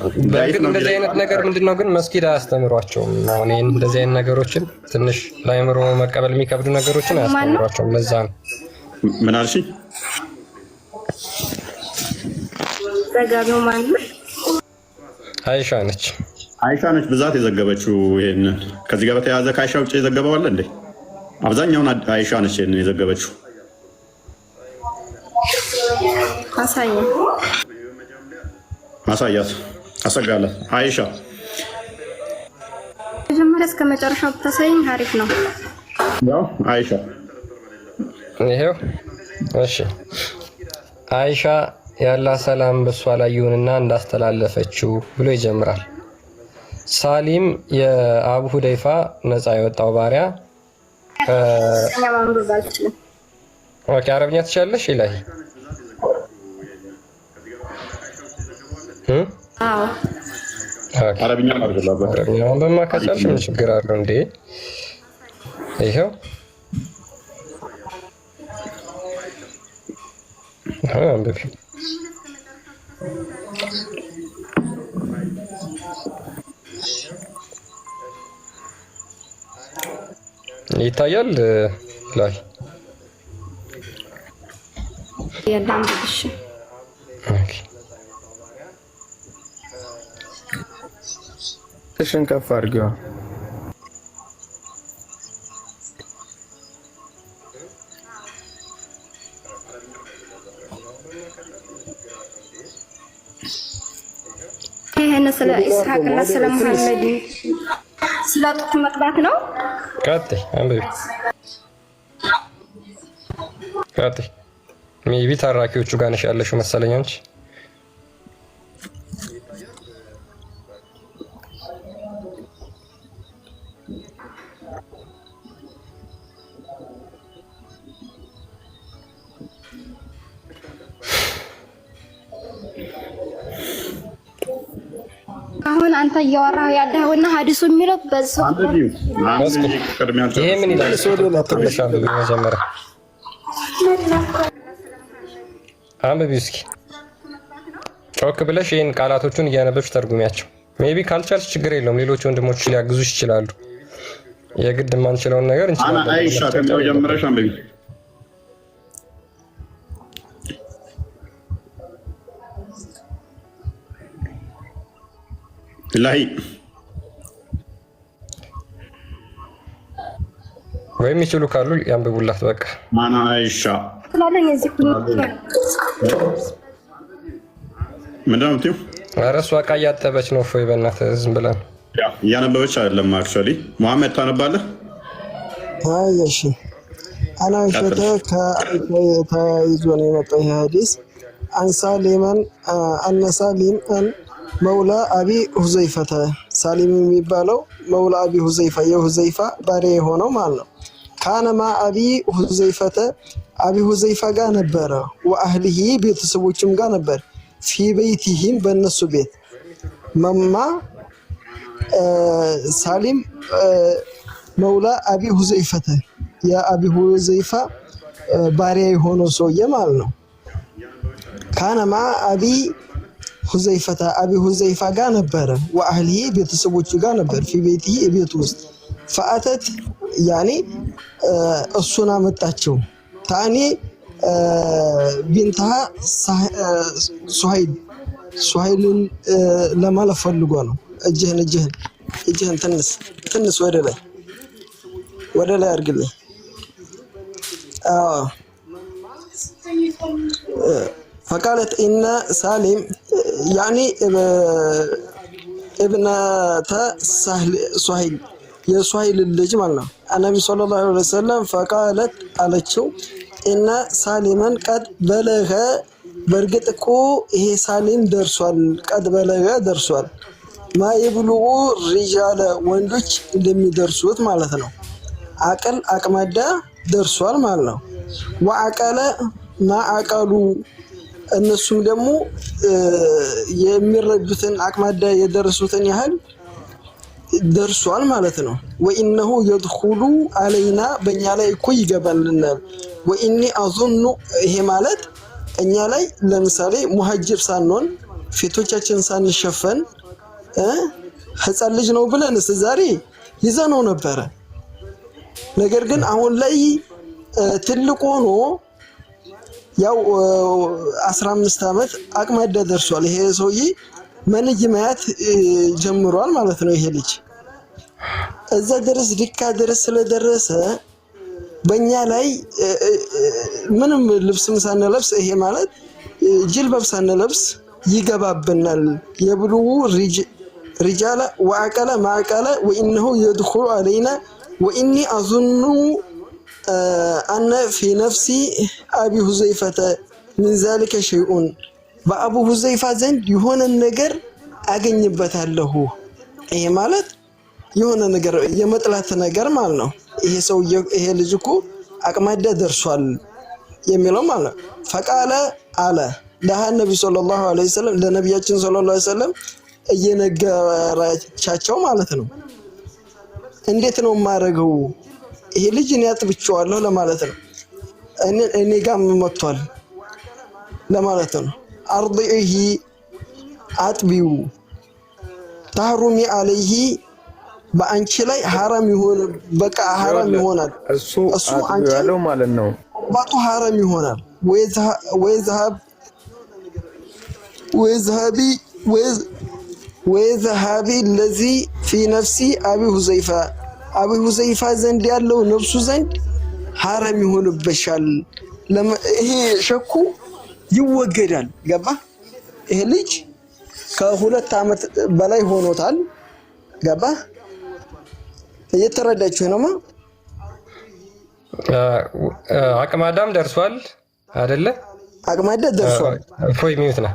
እንደዚህ አይነት ነገር ምንድነው ግን መስጊድ አያስተምሯቸውም። አሁን እንደዚህ አይነት ነገሮችን ትንሽ ለአእምሮ መቀበል የሚከብዱ ነገሮችን አያስተምሯቸውም። ለዛ ነው። ምን አልሽ? ዘጋቢው ማን ነው? አይሻ ነች። አይሻ ነች ብዛት የዘገበችው ይሄንን። ከዚህ ጋር በተያያዘ ከአይሻ ውጭ የዘገበው አለ እንዴ? አብዛኛውን አይሻ ነች ይሄንን የዘገበችው። አሳየን። ማሳያት አሰጋለ አይሻ መጀመሪያ እስከ መጨረሻው ተሳይኝ አሪፍ ነው። ያው አይሻ ይሄው እሺ። አይሻ ያላ ሰላም በሷ ላይ ይሁንና እንዳስተላለፈችው ብሎ ይጀምራል። ሳሊም የአቡ ሁደይፋ ነፃ የወጣው ባሪያ ኦኬ። አረብኛ ትችላለሽ ኢላሂ? አረብኛ በማካቻልሽ ምን ችግር አለው እንዴ? ይሄው አንብቢ። ይታያል ላይ የለም ብሽ ኦኬ። እሽን ከፍ አድርጊው። ይሄን ስለ ኢስሐቅና ስለ መሐመድ ስለ ጡት መጥባት ነው። ቀጥይ አንብቢ። ቀጥይ። ሜቢ ታራኪዎቹ ጋር ነሽ ያለሽው መሰለኝ አንቺ። አሁን አንተ እያወራህ ያለኸውና ሐዲሱ የሚለው በዚህ ይሄ ምን ይላል? መጀመሪያ አንብቢ እስኪ ጮክ ብለሽ ይህን ቃላቶቹን እያነበብሽ ተርጉሚያቸው። ሜቢ ካልቻልሽ ችግር የለውም፣ ሌሎች ወንድሞች ሊያግዙሽ ይችላሉ። የግድ የማንችለውን ነገር እንችላለን። አይሻ ከሚለው ጀምረሽ አንብቢ። ላይ ወይም ይችሉ ካሉ ያንብቡላት። በቃ ማና አይሻ ምንድን ነው የምትይው? ኧረ እሷ ዕቃ እያጠበች ነው። እፎይ በእናትህ ዝም ብለን እያነበበች አይደለም። አክቹዋሊ መሐመድ ታነባለህ? እሺ أنا شتى كايزون يمطيه حديث عن سالم أن سالم أن مولى أبي حذيفة سالم የሚባለው مولى أبي حذيفة የሁዘይፋ ባሪያ የሆነው ማለት ነው። ካነ ማ አቢ ሁዘይፈተ አቢ ሁዘይፋ ጋር ነበረ ወአህሊሂ ቤተሰቦችም ጋር ነበር ፊ በይቲሂም በእነሱ ቤት መማ ሳሊም መውላ አቢ ሁዘይፈተ የአቢ ሁዘይፋ ባሪያ የሆነው ሰውዬ ማለት ነው። ካነ ማ አቢ ሁዘይፈተ አቢ ሁዘይፋ ጋር ነበረ ወአህሊሂ ቤተሰቦቹ ጋር ነበር ፊ በይቲሂ ቤት ውስጥ ፈአተት ያኔ እሱን አመጣቸው ታኒ ቢንተሃ ሱሀይልን ለማለት ፈልጎ ነው። እጅህን ትንስ ወደ ላይ አድርግልኝ። ፈቃለት ኢነ ሳሊም ያኒ እብነተ ሱሀይል የሱሀይል ልጅ ማለት ነው። ነቢ ሰለላሁ ዐለይሂ ወሰለም ፈቃለት አለችው ኢነ ሳሊመን ቀድ በለገ በእርግጥ እኮ ይሄ ሳሊም ደርሷል። ቀድ በለገ ደርሷል። ማ የብሉጉ ሪጃለ ወንዶች እንደሚደርሱት ማለት ነው። አቅል አቅመዳ ደርሷል ማለት ነው። ወአቀለ ማ አቀሉ እነሱም ደግሞ የሚረዱትን አቅመዳ የደረሱትን ያህል ደርሷል ማለት ነው። ወኢነሁ የድኹሉ አለይና በእኛ ላይ እኮ ይገባልናል። ወኢኒ አዙኑ ይሄ ማለት እኛ ላይ ለምሳሌ ሙሀጅብ ሳንሆን ፊቶቻችን ሳንሸፈን ህፃን ልጅ ነው ብለን ዛሬ ይዘነው ነበረ። ነገር ግን አሁን ላይ ትልቅ ሆኖ ያው 15 ዓመት አቅመዳ ደርሷል። ይሄ ሰውዬ መንጅ ማያት ጀምሯል ማለት ነው። ይሄ ልጅ እዛ ድረስ ዲካ ድረስ ስለደረሰ በእኛ ላይ ምንም ልብስም ሳንለብስ ይሄ ማለት ጅልባብ ሳንለብስ ይገባብናል። የብሉጉ ሪጃለ ወአቀለ ማቀለ ወኢነሁ የድኹሉ አለይና ወኢኒ አዙኑ አነ ፊ ነፍሲ አቢ ሁዘይፈተ ምን ዛሊከ ሸይኡን በአቡ ሁዘይፋ ዘንድ የሆነ ነገር አገኝበታለሁ። ይሄ ማለት የሆነ ነገር የመጥላት ነገር ማለት ነው። ይሄ ሰው ይሄ ልጅ እኮ አቅመዳ ደርሷል የሚለው ማለት ነው። ፈቃለ አለ ለሃ ነብዩ ሰለላሁ ዐለይሂ ወሰለም ለነብያችን ሰለላሁ ዐለይሂ ወሰለም እየነገራቻቸው ማለት ነው። እንዴት ነው ማረገው? ይሄ ልጅ እኔ አጥብቼዋለሁ ለማለት ነው። እኔ ጋር መጥቷል ለማለት ነው። አርዲሂ አጥቢው ታህሩሚ አለይሂ በአንቺ ላይ ሐራም ይሆን በቃ ሐራም ይሆናል። እሱ አንቺ ያለው ማለት ነው። ባቱ ሐራም ይሆናል። ወይዘሃቢ ለዚ ፊ ነፍሲ አቢ ሁዘይፋ ዘንድ ያለው ነፍሱ ዘንድ ሐራም ይሆንበሻል። ይሄ ሸኩ ይወገዳል። ገባ? ይሄ ልጅ ከ2 ዓመት በላይ ሆኖታል። ገባ? እየተረዳችሁ ነው? አቅማዳም ደርሷል አይደለ? አቅማዳ ደርሷል። ፎይ ሚዩት ነው።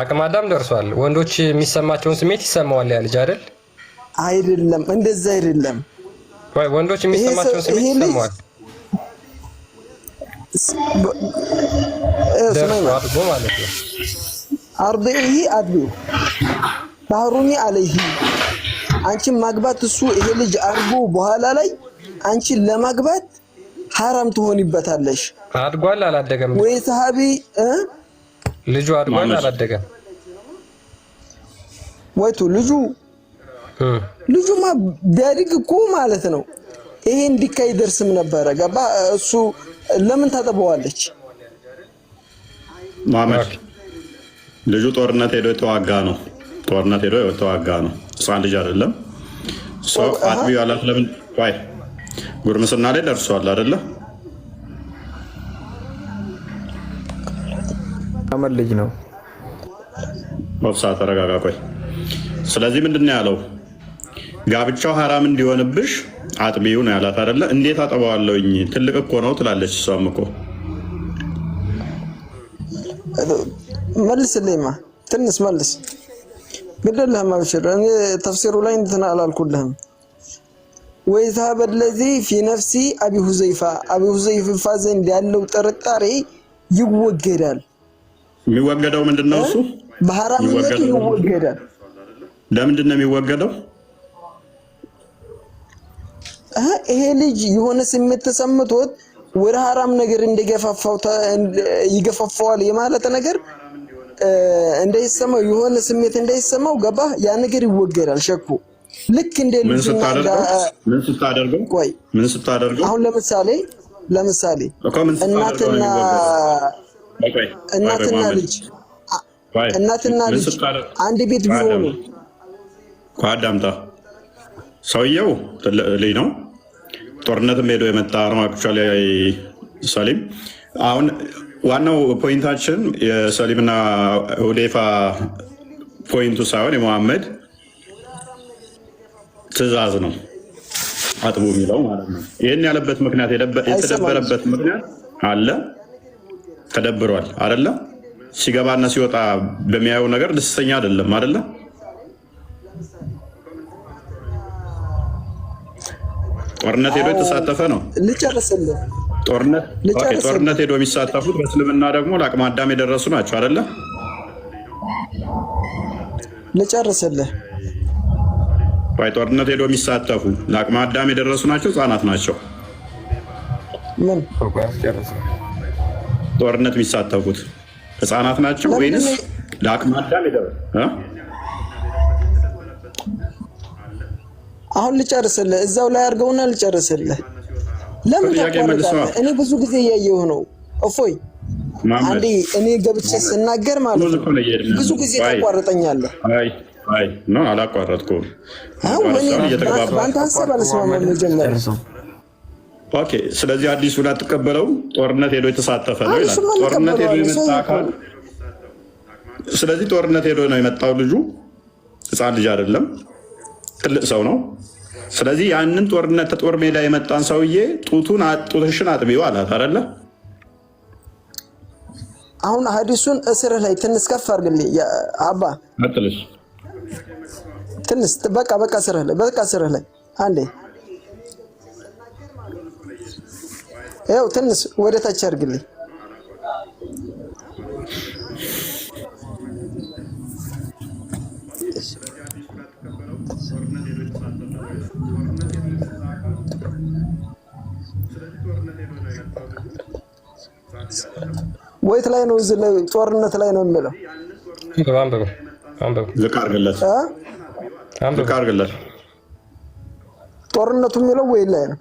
አቅማዳም ደርሷል። ወንዶች የሚሰማቸውን ስሜት ይሰማዋል ያ ልጅ አይደል? አይደለም፣ እንደዛ አይደለም። ወንዶች የሚሰማቸውን ስሜት ይሰማዋል። ደርሷል ማለት ነው። አርዲሂ አድሉ ባህሩኒ አለይሂ አንቺን ማግባት እሱ ይሄ ልጅ አድጎ በኋላ ላይ አንቺን ለማግባት ሐራም ትሆንበታለሽ። አድጓል አላደገም? ወይ ሰሃቢ ልጁ አድጓል አላደገም? ወይቱ ልጁማ ቢያድግ እኮ ማለት ነው ይሄ እንዲካይ ደርስም ነበረ። ገባ? እሱ ለምን ታጠበዋለች? ማመድ ልጁ ጦርነት ሄዶ የተዋጋ ነው። ህፃን ልጅ አይደለም። ሰው አጥቢ ያላት ለምን ወይ ጉርምስና ላይ ደርሷል አይደለ? አመል ልጅ ነው። ወፍሳ ተረጋጋ። ቆይ ስለዚህ ምንድነው ያለው? ጋብቻው ሐራም እንዲሆንብሽ አጥቢው ነው ያላት አይደለ? እንዴት አጠባዋለሁኝ ትልቅ እኮ ነው ትላለች። እሷም እኮ መልስልኝማ ትንሽ መልስ ግደለህም አብሽር። እኔ ተፍሲሩ ላይ እንትን አላልኩልህም። ወይዛበ الذي في نفس ابي حذيفه ዘንድ ያለው ጥርጣሬ ይወገዳል። የሚወገደው ምንድነው? እሱ በሐራምነቱ ይወገዳል። ለምንድን ነው የሚወገደው? ይሄ ልጅ የሆነ ስሜት ተሰምቶት ወደ ሐራም ነገር ይገፋፋዋል የማለት ነገር እንዳይሰማው የሆነ ስሜት እንዳይሰማው ገባ ያ ነገር ይወገዳል። ሸኩ ልክ እንደ ልጅ ምን ስታደርገው አሁን ለምሳሌ እናትና ልጅ አንድ ቤት ቢሆኑ ቋዳምታ ሰውየው ልጅ ነው። ጦርነትም ሄዶ የመጣ ነው። አክቹዋሊ ሰሊም አሁን ዋናው ፖይንታችን የሰሊምና ሁዴይፋ ፖይንቱ ሳይሆን የመሐመድ ትእዛዝ ነው አጥቡ የሚለው ማለት ነው። ይህን ያለበት ምክንያት የተደበረበት ምክንያት አለ። ተደብሯል አይደለ? ሲገባና ሲወጣ በሚያየው ነገር ደስተኛ አይደለም አይደለ? ጦርነት ሄዶ የተሳተፈ ነው። ልጨርስልህ። ጦርነት ሄዶ የሚሳተፉት በእስልምና ደግሞ ለአቅመ አዳም የደረሱ ናቸው አይደለ? ልጨርስልህ። ጦርነት ሄዶ የሚሳተፉ ለአቅመ አዳም የደረሱ ናቸው፣ ህጻናት ናቸው። ምን ጦርነት የሚሳተፉት ህጻናት ናቸው ወይንስ ለአቅመ አዳም የደረሱ? አሁን ልጨርስልህ፣ እዛው ላይ አድርገውና ልጨርስልህ። ለምን ታቋርጣለህ? እኔ ብዙ ጊዜ እያየሁ ነው። እፎይ አንዴ እኔ ገብቼ ስናገር ማለት ነው ብዙ ጊዜ ታቋርጠኛለህ። አይ ነው አላቋረጥኩም። በአንተ ሀሳብ አልስማማም መጀመሪያ። ኦኬ፣ ስለዚህ አዲሱን አትቀበለውም። ጦርነት ሄዶ የተሳተፈ ነው ይላል። ጦርነት ሄዶ የመጣ አካል። ስለዚህ ጦርነት ሄዶ ነው የመጣው ልጁ፣ ህፃን ልጅ አይደለም፣ ትልቅ ሰው ነው። ስለዚህ ያንን ጦርነት ተጦር ሜዳ የመጣን ሰውዬ ጡትሽን አጥቢው አላት አይደለ? አሁን ሀዲሱን እስር ላይ ትንሽ ከፍ አድርግልኝ አባ። ትንሽ በቃ እስር ላይ አንዴ ይኸው ትንሽ ወደ ታች አድርግልኝ። ወይት ላይ ነው? እዚህ ላይ ጦርነት ላይ ነው የሚለው። ዝቅ አድርግለት። ጦርነቱ የሚለው ወይ ላይ ነው?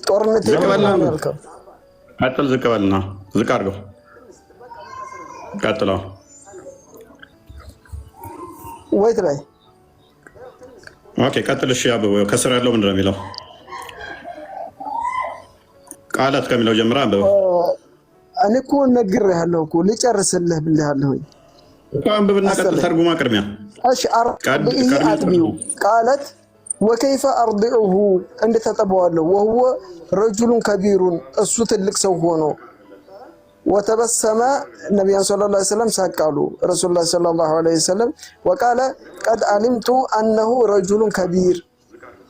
ጦርነት ያልከው ቀጥል። ዝቅ በልና ዝቅ አድርገው። ቀጥለው ወይት ላይ ኦኬ፣ ቀጥል። እሺ አበበው ከስር ያለው ምንድን ነው የሚለው? ቃላት ከሚለው ጀምራ አንብበው። እኔ እኮ ነግሬሃለሁ እኮ ልጨርስልህ ብለሃለሁ እኮ አንብብና ቀጥል። ተርጉማ ቅድሚያ እሺ። አጥቢው ቃለት ወከይፈ አርዲዑሁ እንደተጠበዋለሁ ወህወ ረጁሉን ከቢሩን እሱ ትልቅ ሰው ሆኖ ወተበሰመ ነቢያን ሰለላሁ ዐለይሂ ወሰለም ሳቃሉ ረሱሉላህ ሰለላሁ ዐለይሂ ወሰለም ወቃለ ቀድ አሊምቱ አነሁ ረጁሉን ከቢር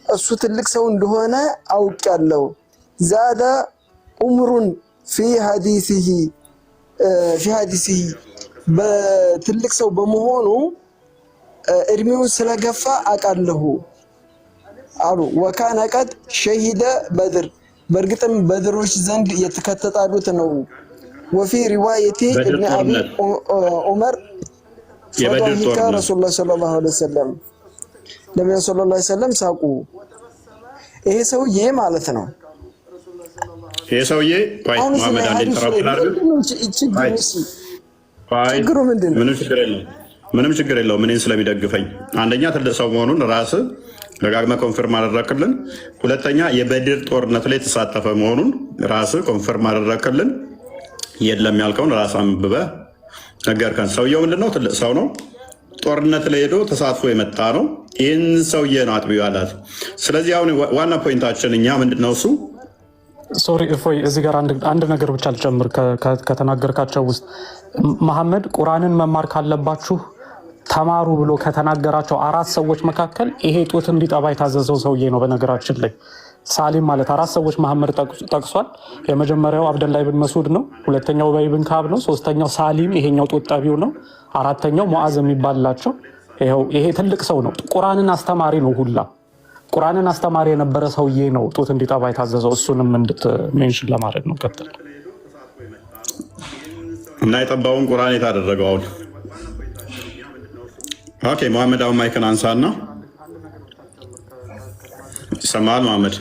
እሱ ትልቅ ሰው እንደሆነ አውቄያለሁ። ዛደ ዑምሩን ፊ ሐዲሲሂ በትልቅ ሰው በመሆኑ እድሜውን ስለገፋ አውቃለሁ አሉ። ወካነ ቀድ ሸሂደ በድር በእርግጥም በድሮች ዘንድ የተከተታሉት ነው። ወፊ ሪዋየቲ ኢብኑ አቢ ዑመር ፈዳሂከ ረሱሉላህ ሰለላሁ ዐለይሂ ወሰለም ነብዩ ሰለላሁ ዐለይሂ ወሰለም ሳቁ። ይሄ ሰውዬ ማለት ነው። ይሄ ሰውዬ መሐመድ አንዴ ችግሩ ምንድን ነው? ምንም ችግር የለውም። እኔን ስለሚደግፈኝ አንደኛ ትልቅ ሰው መሆኑን ራስህ ደጋግመህ ኮንፈርም አደረክልን። ሁለተኛ የበድር ጦርነት ላይ የተሳተፈ መሆኑን ራስህ ኮንፈርም አደረክልን። የለም ያልከውን ራስህ አንብበህ ነገርከን። ሰውየው ምንድነው? ትልቅ ሰው ነው። ጦርነት ላይ ሄዶ ተሳትፎ የመጣ ነው። ይህን ሰውዬ ነው አጥቢው ያላት። ስለዚህ አሁን ዋና ፖይንታችን እኛ ምንድነው እሱ ሶሪ እፎይ፣ እዚህ ጋር አንድ ነገር ብቻ ልጨምር ከተናገርካቸው ውስጥ መሐመድ ቁርአንን መማር ካለባችሁ ተማሩ ብሎ ከተናገራቸው 4 ሰዎች መካከል ይሄ ጡት እንዲጠባ የታዘዘው ሰውዬ ነው። በነገራችን ላይ ሳሊም ማለት 4 ሰዎች መሐመድ ጠቅሷል። የመጀመሪያው አብደላ ኢብን መስዑድ ነው። ሁለተኛው ኡበይ ኢብን ከዓብ ነው። ሶስተኛው ሳሊም ይሄኛው ጡት ጠቢው ነው። አራተኛው ሙዓዝ የሚባልላቸው ይሄ ትልቅ ሰው ነው። ቁርአንን አስተማሪ ነው። ሁላ ቁርአንን አስተማሪ የነበረ ሰውዬ ነው ጡት እንዲጠባ የታዘዘው። እሱንም ሜንሽን ለማድረግ ነው። ቀጥል እና የጠባውን ቁርአን የታደረገው አሁን ኦኬ። መሐመድ አሁን ማይክን አንሳና ይሰማል። መሐመድ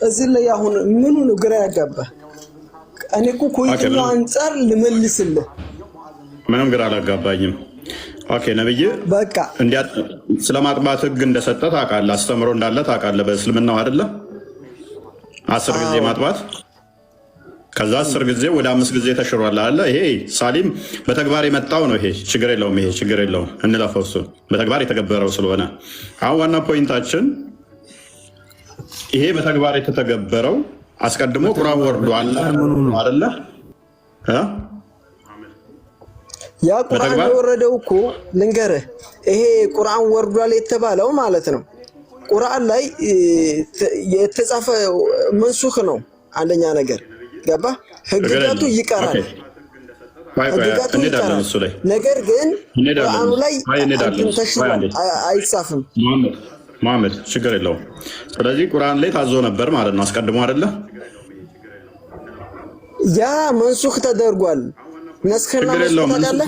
እዚህ ላይ አሁን ምኑ ነው ግራ ያጋባ? እኔ እኮ ከየትኛው አንፃር ልመልስልህ? ምንም ግራ አላጋባኝም። ኦኬ ነብይ በቃ ስለማጥባት ህግ እንደሰጠ ታውቃለህ፣ አስተምሮ እንዳለ ታውቃለህ። በእስልምናው አይደለ 10 ጊዜ ማጥባት ከዛ 10 ጊዜ ወደ 5 ጊዜ ተሽሯል አለ። ይሄ ሳሊም በተግባር የመጣው ነው። ይሄ ችግር የለውም። ይሄ ችግር የለውም። እንለፈው፣ እሱን በተግባር የተገበረው ስለሆነ። አሁን ዋና ፖይንታችን ይሄ በተግባር የተተገበረው አስቀድሞ ቁርአን ወርዷል አይደለ? ያ ቁርአን የወረደው እኮ ልንገርህ፣ ይሄ ቁርአን ወርዷል የተባለው ማለት ነው ቁርአን ላይ የተጻፈ መንሱኽ ነው። አንደኛ ነገር ገባ፣ ህግጋቱ ይቀራል፣ ህግጋቱ ይቀራል። ነገር ግን ቁርአኑ ላይ ተሽሯል አይጻፍም። መሐመድ ችግር የለውም። ስለዚህ ቁርአን ላይ ታዞ ነበር ማለት ነው አስቀድሞ አይደለ? ያ መንሱኽ ተደርጓል። ነስከና መስጠታለ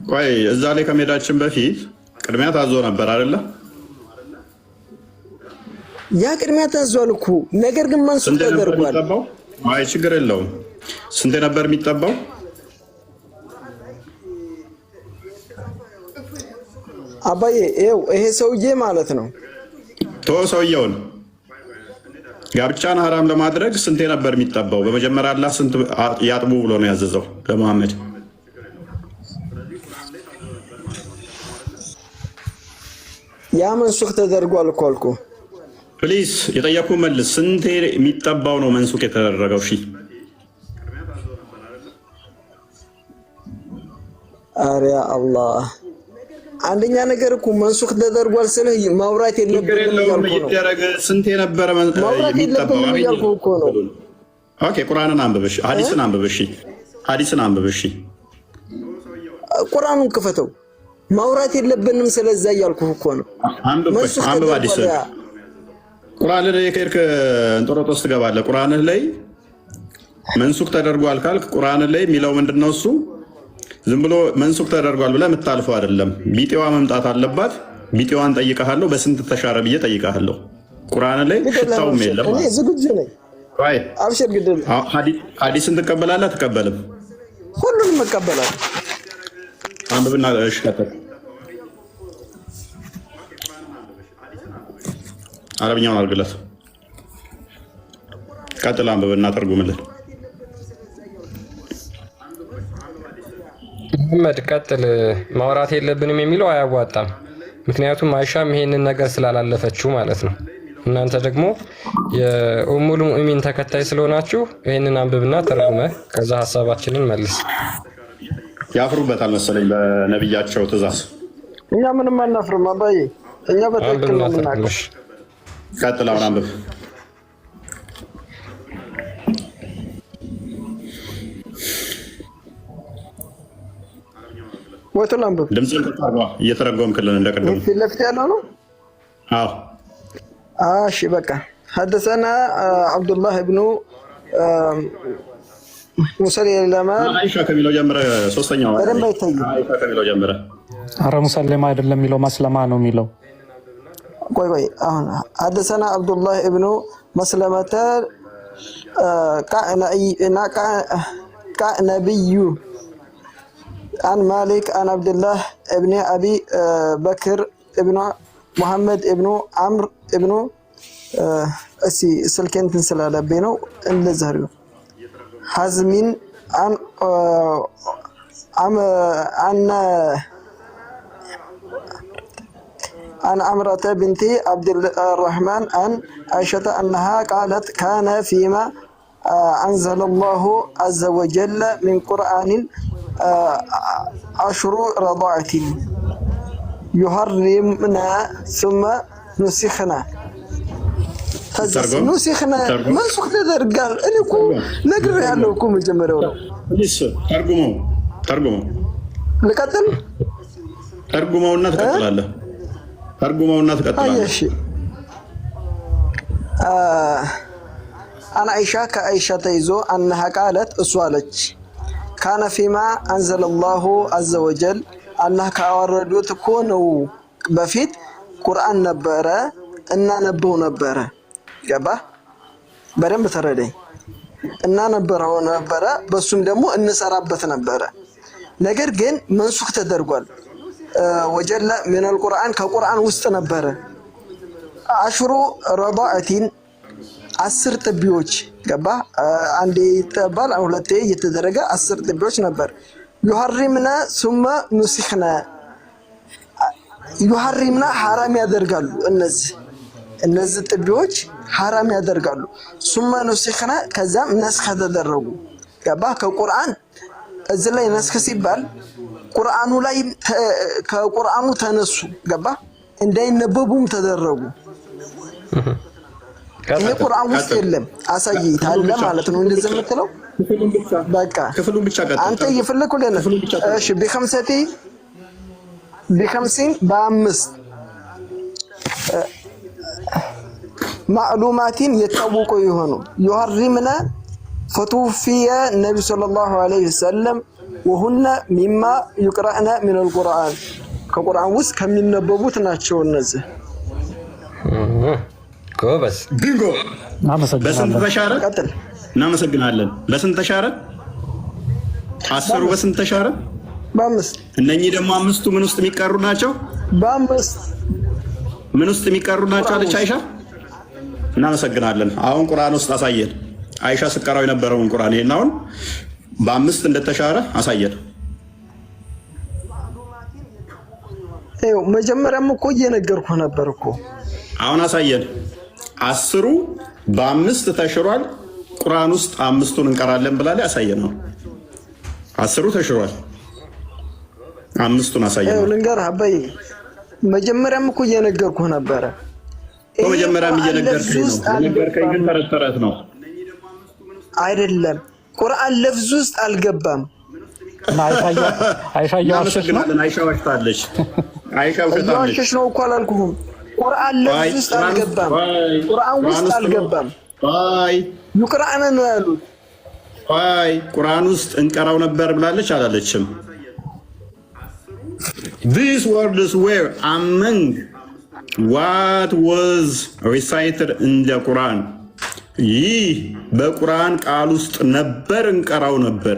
ቆይ እዛ ላይ ከመሄዳችን በፊት ቅድሚያ ታዞ ነበር አይደለ? ያ ቅድሚያ ታዟል እኮ ነገር ግን መንሱኽ ተደርጓል። አይ ችግር የለውም። ስንት ነበር የሚጠባው? አባዬ ይሄ ሰውዬ ማለት ነው ሰውየውን ጋብቻን ሐራም ለማድረግ ስንት ነበር የሚጠባው? በመጀመሪያ አላህ ስንት ያጥቡ ብሎ ነው ያዘዘው ለመሐመድ? ያ መንሱኽ ተደርጓል እኮ አልኩህ። ፕሊዝ የጠየኩህ መልስ። ስንት የሚጠባው ነው መንሱኽ የተደረገው? እሺ ኧረ አላህ አንደኛ ነገር እኮ መንሱኽ ተደርጓል ስልህ ማውራት የለብንም እያልኩ ነው። ስንት የነበረ የሚጠባው እኮ ነው። ኦኬ ቁርአንን አንብበሽ ሐዲስን አንብበሽ ሐዲስን አንብበሽ ቁርአኑን ክፈተው። ማውራት የለብንም ስለዛ እያልኩ እኮ ነው። አንብብ ሐዲስን። ቁርአን ላይ ከርክ እንጦሮጦስ ትገባለህ። ቁርአን ላይ መንሱኽ ተደርጓል ካልክ ቁርአን ላይ የሚለው ምንድነው? እሱ ዝም ብሎ መንሱኽ ተደርጓል ብለህ የምታልፈው አይደለም። ቢጤዋ መምጣት አለባት። ቢጤዋን ጠይቀሃለሁ። በስንት ተሻረ ብዬ ጠይቀሃለሁ። ቁርአን ላይ ሽታውም የለም። እኔ ዝግጁ ነኝ። አብሽር ግድል። ሐዲስን ትቀበላለህ አትቀበልም? ሁሉንም እቀበላለሁ። አንብብና እሺ ከተክ አረብኛውን አድርግለት። ቀጥል አንብብና ተርጉምልን። መሐመድ ቀጥል። ማውራት የለብንም የሚለው አያዋጣም። ምክንያቱም አይሻም ይሄንን ነገር ስላላለፈችው ማለት ነው። እናንተ ደግሞ የኡሙል ሙእሚን ተከታይ ስለሆናችሁ ይሄንን አንብብና ተርጉመ ከዛ ሐሳባችንን መልስ። ያፍሩበታል መሰለኝ በነብያቸው ትእዛዝ። እኛ ምንም አናፍርም አባዬ፣ እኛ በትክክል ነው የምናውቀው። ቀጥል አሁን አንብብ። ወጥተን አንብብ። ድምፅህን ከፍ አድርገዋ እየተረጎምክልን እንደቀደሙ ፊት ለፊት ያለው ነው። አዎ እሺ በቃ ሐደሰና አብዱላህ ኢብኑ ሙሰለማ አይሻ ከሚለው ጀምረ ሶስተኛው በደንብ አይታይም። አይሻ ከሚለው ጀምረ አረ ሙሰለማ አይደለም የሚለው መስለማ ነው የሚለው። ቆይ አሁን ሐደሰና አብዱላህ ኢብኑ መስለመተ ነብዩ عن مالك عن عبد الله ابن أبي بكر ابن محمد ابن عمرو ابن እስቲ ስልኬን እንትን ስላለብኝ ነው እንደዛ ነው ሐዝሚን عن عمرة بنت عبد الرحمن عن عائشة أنها قالت كان فيما أنزل الله عز وجل من قرآن 10 رضاعة يحرمنا ثم نسخنا نسخنا منسوخ تدرجال أنا كو نقدر يعلو كو مجمرون لسه ترجمه نقتل ترجمه ونتقتل ترجمه ونتقتل أي شيء أنا عائشة كعائشة تيزو أنها قالت أسوالك كان فيما أنزل الله عز وجل أنها كأوردو تكونوا بفيت قرآن نبرة إن نبو نبرة جابا بريم بتردي إن نبرة بسوم دمو إن سرابت نبرة نجر جن منسوخ تدرجال وجل من القرآن كقرآن وسط نبرة 10 رضاعة 10 ጥቢዎች ገባ አንዴ ተባል ሁለቴ እየተደረገ 10 ጥቢዎች ነበር ይحرمنا ثم نسخنا ይحرمنا حرام ያደርጋሉ እነዚህ ጥቢዎች حرام ያደርጋሉ ثم نسخنا ከዛም ነስخ ተደረጉ ገባ ከቁርአን እዚህ ላይ ነስخ ሲባል ቁርአኑ ላይ ከቁርአኑ ተነሱ ገባ እንዳይነበቡም ተደረጉ ይሄ ቁርአን ውስጥ የለም አሳይታለ ማለት ነው እንደዚህ የምትለው በቃ ክፍሉን ብቻ ቀጥታ አንተ ይፈልኩ ለነ እሺ ب50 በ5 معلوماتين يتوقع يهونو يحرمنا فتوفي النبي صلى الله عليه وسلم وهن مما يقرأنا من القرآن كقرآن وس كم ينببوت ናቸው እነዚህ ጎበዝ ቢንጎ በስንት ተሻረ ቀጥል እናመሰግናለን በስንት ተሻረ 10 በስንት ተሻረ በ5 እነኚህ ደግሞ አምስቱ ምን ውስጥ የሚቀሩ ናቸው በ5 ምን ውስጥ የሚቀሩ ናቸው አለች አይሻ እናመሰግናለን አሁን ቁርአን ውስጥ አሳየን አይሻ ስቀራው የነበረውን ቁርአን ይሄን አሁን በ5 እንደተሻረ አሳየን አይው መጀመሪያም እኮ እየነገርኩህ ነበር እኮ አሁን አሳየን 10 በ5 ተሽሯል ቁርአን ውስጥ 5ቱን እንቀራለን ብላለ አሳየን ነው 10 ተሽሯል 5ቱን አሳየን አይው ልንገርህ አባይ መጀመሪያም እኮ እየነገርኩህ ነበር መጀመሪያም እየነገርኩህ ነው ነገርከኝ ግን ተረተረት ነው አይደለም ቁርአን ለፍዝ ውስጥ አልገባም አይሻ ዋሽታለች አይሻ ዋሽሽ ነው እኮ አላልኩህም ቁርአን ለፍዝ ውስጥ አልገባም ቁርአን ውስጥ አልገባም አይ ይቅራአና ነው ያሉት አይ ቁርአን ውስጥ እንቀራው ነበር ብላለች አላለችም These words were among what was recited in the Quran ይህ በቁርአን ቃል ውስጥ ነበር እንቀራው ነበር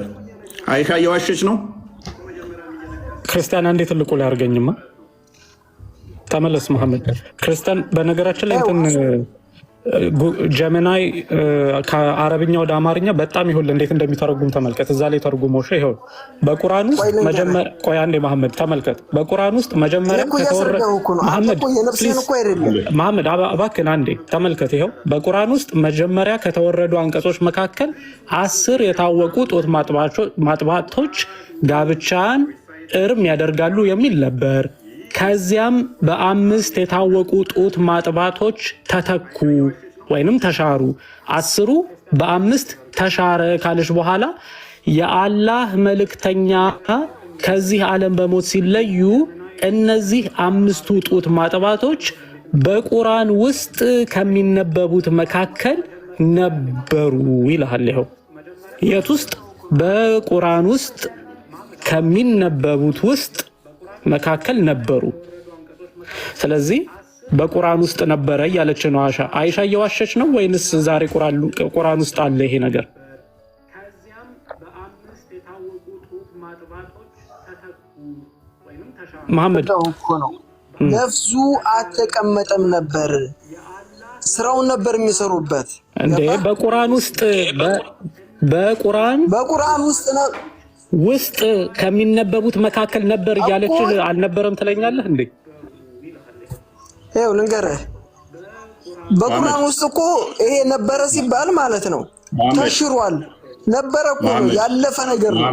አይሻ የዋሸች ነው ክርስቲያን አንዴ ትልቁ ላይ አርገኝማ ተመለስ መሐመድ ክርስቲያን በነገራችን ላይ እንትን ጀሚናይ ከአረብኛ ወደ አማርኛ በጣም ይሁን እንዴት እንደሚተረጉም ተመልከት እዛ ላይ ተርጉሞሽ ይሄው በቁርአን ውስጥ መጀመሪያ ቆይ አንዴ መሐመድ ተመልከት በቁርአን ውስጥ መጀመሪያ መሐመድ እባክህ አንዴ ተመልከት ይሄው በቁርአን ውስጥ መጀመሪያ ከተወረዱ አንቀጾች መካከል 10 የታወቁ ጦት ማጥባቶች ጋብቻን እርም ያደርጋሉ የሚል ነበር ከዚያም በ5 የታወቁ ጦት ማጥባቶች ተተኩ ወይንም ተሻሩ 10 በ5 ተሻረ ካለሽ በኋላ የአላህ መልእክተኛ ከዚህ ዓለም በሞት ሲለዩ እነዚህ 5ቱ ጦት ማጥባቶች በቁርአን ውስጥ ከሚነበቡት መካከል ነበሩ ይላል ይሄው የት ውስጥ በቁርአን ውስጥ ከሚነበቡት ውስጥ መካከል ነበሩ ስለዚህ በቁርአን ውስጥ ነበረ ያለች ነው አይሻ እየዋሸች ነው ወይንስ ዛሬ ቁርአን ውስጥ አለ ይሄ ነገር ከዚያም በ5 የታወቁ ጦት ማጥባቶች ተተኩ ወይንም ተሻሩ መሐመድ ነፍሱ አልተቀመጠም ነበር ስራውን ነበር የሚሰሩበት እንዴ? በቁርአን ውስጥ ከሚነበቡት መካከል ነበር እያለች አልነበረም ትለኛለህ እንዴ? ይኸው ልንገርህ፣ በቁርአን ውስጥ እኮ ይሄ ነበረ ሲባል ማለት ነው ተሽሯል። ነበረ እኮ ነው ያለፈ ነገር ነው።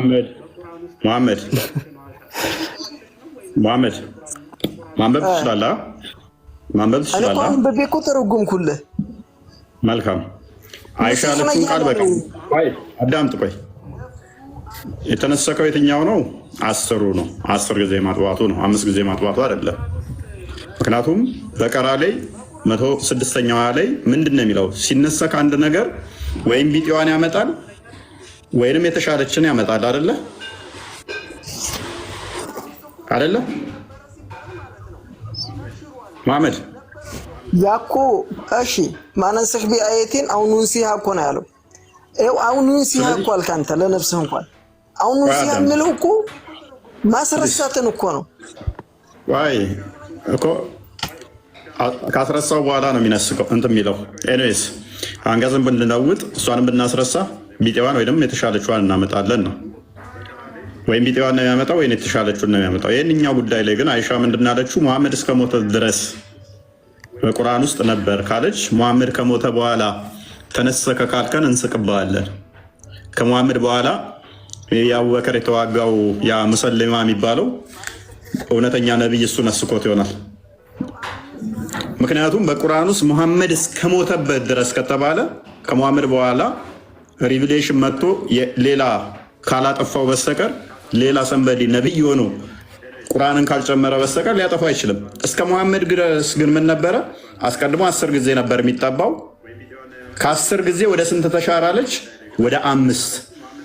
መሐመድ ማንበብ ትችላለህ? ማንበብ ትችላለህ? እኔ እንኳን በቤት እኮ ተረጎምኩልህ። መልካም አይሻ ለቱን ቃል በቃ አዳምጥ። ቆይ የተነሰከው የትኛው ነው? 10 ነው። 10 ጊዜ ማጥባቱ ነው፣ 5 ጊዜ ማጥባቱ አይደለም። ምክንያቱም በቀራ ላይ 106ኛዋ ላይ ምንድነው የሚለው? ሲነሰክ አንድ ነገር ወይም ቢጤዋን ያመጣል ወይንም የተሻለችን ያመጣል። አይደለ መሐመድ ያኮ እሺ፣ ማነሰክ ቢአየቲን አሁን ሲሃ እኮ ነው ያለው። አሁን ሲሃ እኮ አልክ አንተ ለነፍስህ እንኳን አሁን ሲሃ የሚለው እኮ ማስረሳትን እኮ ነው። ዋይ እኮ ካስረሳው በኋላ ነው የሚነስከው እንትን የሚለው። ኤኒዌይስ አንገዝን ብንለውጥ እሷንም ብናስረሳ ቢጤዋን ወይንም የተሻለችዋን እናመጣለን ነው። ወይም ቢጤዋን ነው የሚያመጣው ወይም የተሻለችውን ነው የሚያመጣው። ይህንኛው ጉዳይ ላይ ግን አይሻ ምንድን አለችው? መሐመድ እስከ ሞተ ድረስ በቁርአን ውስጥ ነበር ካለች፣ መሐመድ ከሞተ በኋላ ተነሰከ ካልከን እንስቅብሃለን። ከመሐመድ በኋላ የአቡበከር የተዋጋው ያ ሙሰሊማ የሚባለው እውነተኛ ነቢይ እሱ ነስኮት ይሆናል። ምክንያቱም በቁርአን ውስጥ መሐመድ እስከሞተበት ድረስ ከተባለ ከመሐመድ በኋላ ሪቪሌሽን መጥቶ ሌላ ካላጠፋው በስተቀር ሌላ ሰንበዲ ነቢይ ሆኖ ቁርአንን ካልጨመረ በስተቀር ሊያጠፋው አይችልም። እስከ መሐመድ ድረስ ግን ምን ነበረ? አስቀድሞ 10 ጊዜ ነበር የሚጠባው። ከ10 ጊዜ ወደ ስንት ተሻራለች? ወደ 5።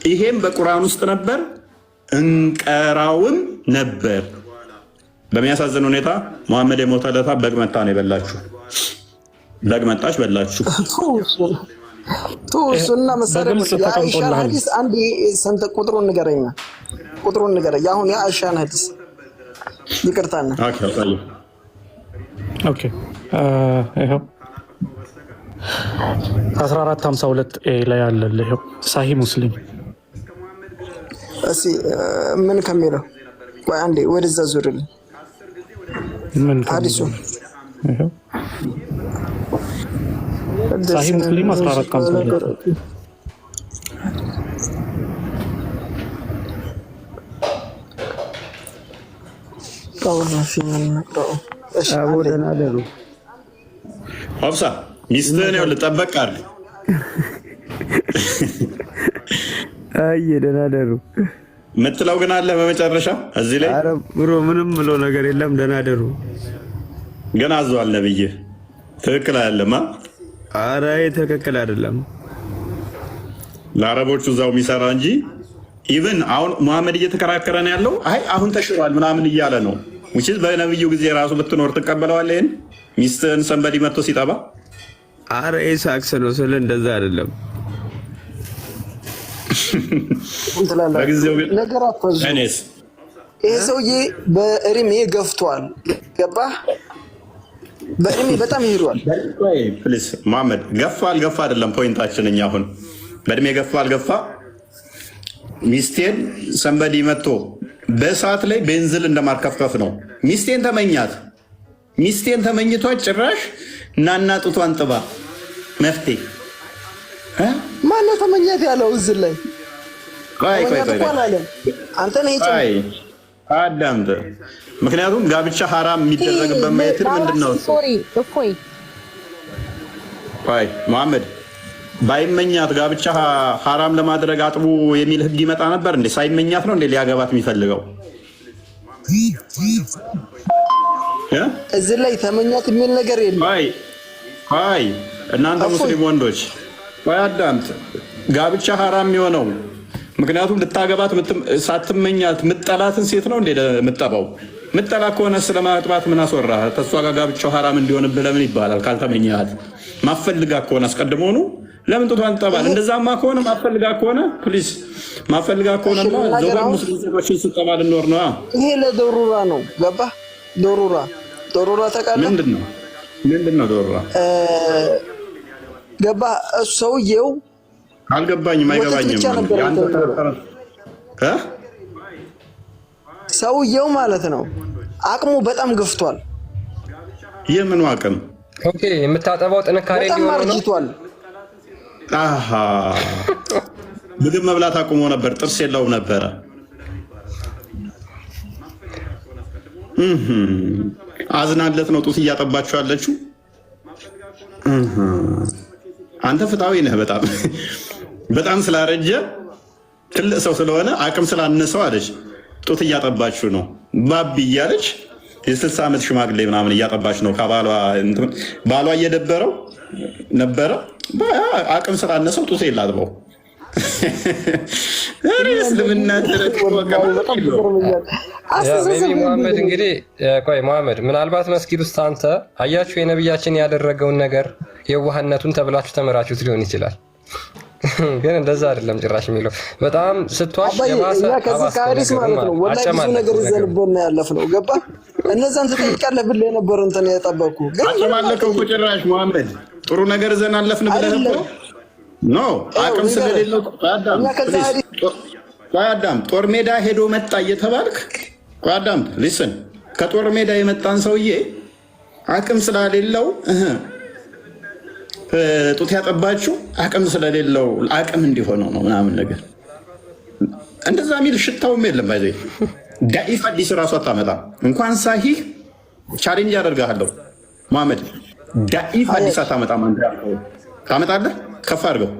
ይሄም በቁርአን ውስጥ ነበር፣ እንቀራውም ነበር። በሚያሳዝን ሁኔታ መሐመድ የሞተ ዕለት በግ መታ ነው የበላችሁ። በግ መጣች በላችሁ። እሱና መሰረት የአይሻን ሐዲስ አንድ ሰንተ ቁጥሩን ንገረኝ። አሁን የአይሻን ሐዲስ ይቅርታና ኦኬ ይሄው 1452 ላይ ያለልህ ይሄው ሳሂህ ሙስሊም። እሺ ምን ከሚለው ቆይ አንዴ ወደዛ ዙርልኝ። ምን ሐዲሱ ይሄው ሳሂህ ሙስሊም 1452 ሆብሳ ሚስትህን ያው ልጠበቅ አለ። አይ ደህና ደሩ የምትለው ግን አለ በመጨረሻ እዚህ ላይ። ኧረ ብሮ ምንም ብሎ ነገር የለም። ደህና ደሩ ግን አዟል ነብይ። ትክክል አይደለም። ኧረ ትክክል አይደለም። ለአረቦቹ እዛው የሚሰራ እንጂ ኢቭን አሁን መሐመድ እየተከራከረ ነው ያለው። አይ አሁን ተሽሯል ምናምን እያለ ነው። ውጪስ በነብዩ ጊዜ ራሱ ብትኖር ትቀበለዋለህ? ይሄን ሚስትህን ሰንበዲ መጥቶ ሲጠባ? ኧረ ኢሳክስ ነው ስለ እንደዛ አይደለም። በጊዜው ግን ነገር አፈዙ። ይሄ ሰውዬ በእድሜ ገፍቷል። ገባህ? በእድሜ በጣም ይሄዷል። ፕሊዝ መሐመድ ገፋ አልገፋ አይደለም ፖይንታችን። እኛ አሁን በእድሜ ገፋ አልገፋ ሚስቴን ሰንበዲ መጥቶ በእሳት ላይ ቤንዝል እንደማርከፍከፍ ነው። ሚስቴን ተመኛት። ሚስቴን ተመኝቷት ጭራሽ እናና ጡቷን ጥባ መፍትሄ ማነው ተመኛት ያለው? እዚህ ላይ አንተ ነህ አዳምጥ። ምክንያቱም ጋብቻ ሐራም የሚደረግበት ማየትን ምንድነው? ቆይ መሐመድ ባይመኛት ጋብቻ ሐራም ለማድረግ አጥቡ የሚል ህግ ይመጣ ነበር እንዴ? ሳይመኛት ነው እንዴ ሊያገባት የሚፈልገው? እዚህ ላይ ተመኛት የሚል ነገር የለም። አይ እናንተ ሙስሊም ወንዶች ወይ አዳምጥ። ጋብቻ ሐራም የሚሆነው ምክንያቱም ልታገባት ሳትመኛት ምጠላትን ሴት ነው እንዴ ምጠባው? ምጠላ ከሆነ ስለማጥባት ምን አስወራ? ተሷ ጋር ጋብቻው ሐራም እንዲሆንብህ ለምን ይባላል? ካልተመኛት ማፈልጋ ከሆነ አስቀድሞኑ ለምን ጡቷን ጠባል? እንደዛማ ከሆነ ማፈልጋ ከሆነ ፕሊዝ ማፈልጋ ከሆነማ ዘወር ሙስሊም ሴቶችን ስጠባ ልኖር ነው። ይሄ ለዶሩራ ነው። ገባህ? ዶሩራ ተቃለ ምንድነው? ምንድነው ዶራ? ገባ ሰውየው አልገባኝም፣ አይገባኝም። ሰውየው ማለት ነው አቅሙ በጣም ገፍቷል። የምኑ አቅም? ኦኬ የምታጠባው ጥንካሬ እንዲሆን ነው። አሃ ምግብ መብላት አቁሞ ነበር፣ ጥርስ የለውም ነበረ። አዝናለት ነው ጡት እያጠባችሁ ያለችው። አንተ ፍትሃዊ ነህ በጣም በጣም ስላረጀ ትልቅ ሰው ስለሆነ አቅም ስላነሰው አለች ጡት እያጠባችሁ ነው ባቢ እያለች የ60 ዓመት ሽማግሌ ምናምን እያጠባች ነው። ባሏ እየደበረው ነበረ አቅም ስላነሰው ጡት የላጥበው። እስልምና መሐመድ እንግዲህ ቆይ መሐመድ ምናልባት መስጊድ ውስጥ አንተ አያችሁ የነብያችን ያደረገውን ነገር የዋህነቱን ተብላችሁ ተመራችሁት ሊሆን ይችላል። ግን እንደዛ አይደለም ጭራሽ የሚለው በጣም ስትዋሽ የባሰ ከዚህ ማለት ነው። ወላሂ ብዙ ነገር ይዘንብና ያለፍነው ገባ። እነዛን ተጠይቃለህ ብለህ ነበር እንትን ያጠበቁ ግን አጨማለከው ጭራሽ መሐመድ ጥሩ ነገር ዘን አለፍን ብለህ ነበር። ኖ አቅም ስለሌለው አዳም ጦር ሜዳ ሄዶ መጣ እየተባልክ አዳም ሊስን ከጦር ሜዳ የመጣን ሰውዬ አቅም ስለሌለው ጡት ያጠባችሁ አቅም ስለሌለው አቅም እንዲሆነው ነው ምናምን ነገር እንደዛ የሚል ሽታውም የለም። ባይዘ ዳኢፍ ሐዲስ ራሱ አታመጣ እንኳን ሳሂህ ቻሌንጅ አደርጋለሁ መሐመድ ዳኢፍ ሐዲስ አታመጣ ማን ታመጣለህ? ከፍ አድርገው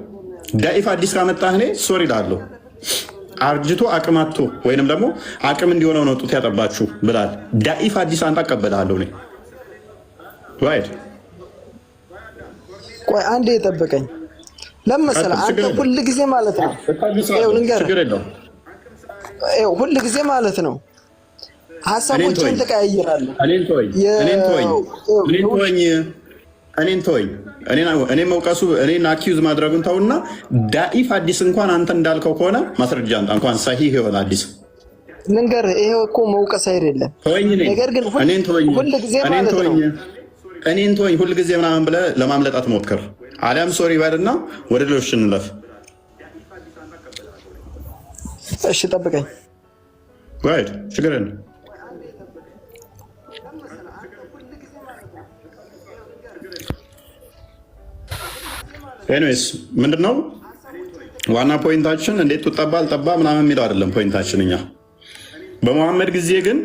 ዳኢፍ ሐዲስ ካመጣህ እኔ ሶሪ እልሃለሁ። አርጅቶ አቅም አጥቶ ወይንም ደግሞ አቅም እንዲሆነው ነው ጡት ያጠባችሁ ብላል። ዳኢፍ ሐዲስ አንተ አቀበልሃለሁ እኔ ዋይድ ቆይ አንዴ የጠበቀኝ ለምሳሌ አንተ ሁሉ ጊዜ ማለት ነው ሁሉ ጊዜ ማለት ነው ሐሳቦችን ተቀያይራለህ። እኔን ተወኝ። እኔ መውቀሱ እኔን አኪዩዝ ማድረጉን ተውና ዳኢፍ ሐዲስ እንኳን አንተ እንዳልከው ከሆነ ማስረጃ አንተ እንኳን ሰሂህ የሆነ ሐዲስ ልንገርህ። ይሄ እኮ መውቀስ አይደለም። ነገር ግን ሁሉ ጊዜ ማለት ነው እኔን ተወኝ ሁሉ ጊዜ ምናምን ብለህ ለማምለጥ አትሞክር። አሊያም ሶሪ በልና ወደ ሌሎች እንለፍ። እሺ ጠብቀኝ። ዋይድ ችግር የለም። ኤኒዌይስ ምንድነው ዋና ፖይንታችን? እንዴት ትጠባ አልጠባ ምናምን የሚለው አይደለም ፖይንታችን። እኛ በመሐመድ ጊዜ ግን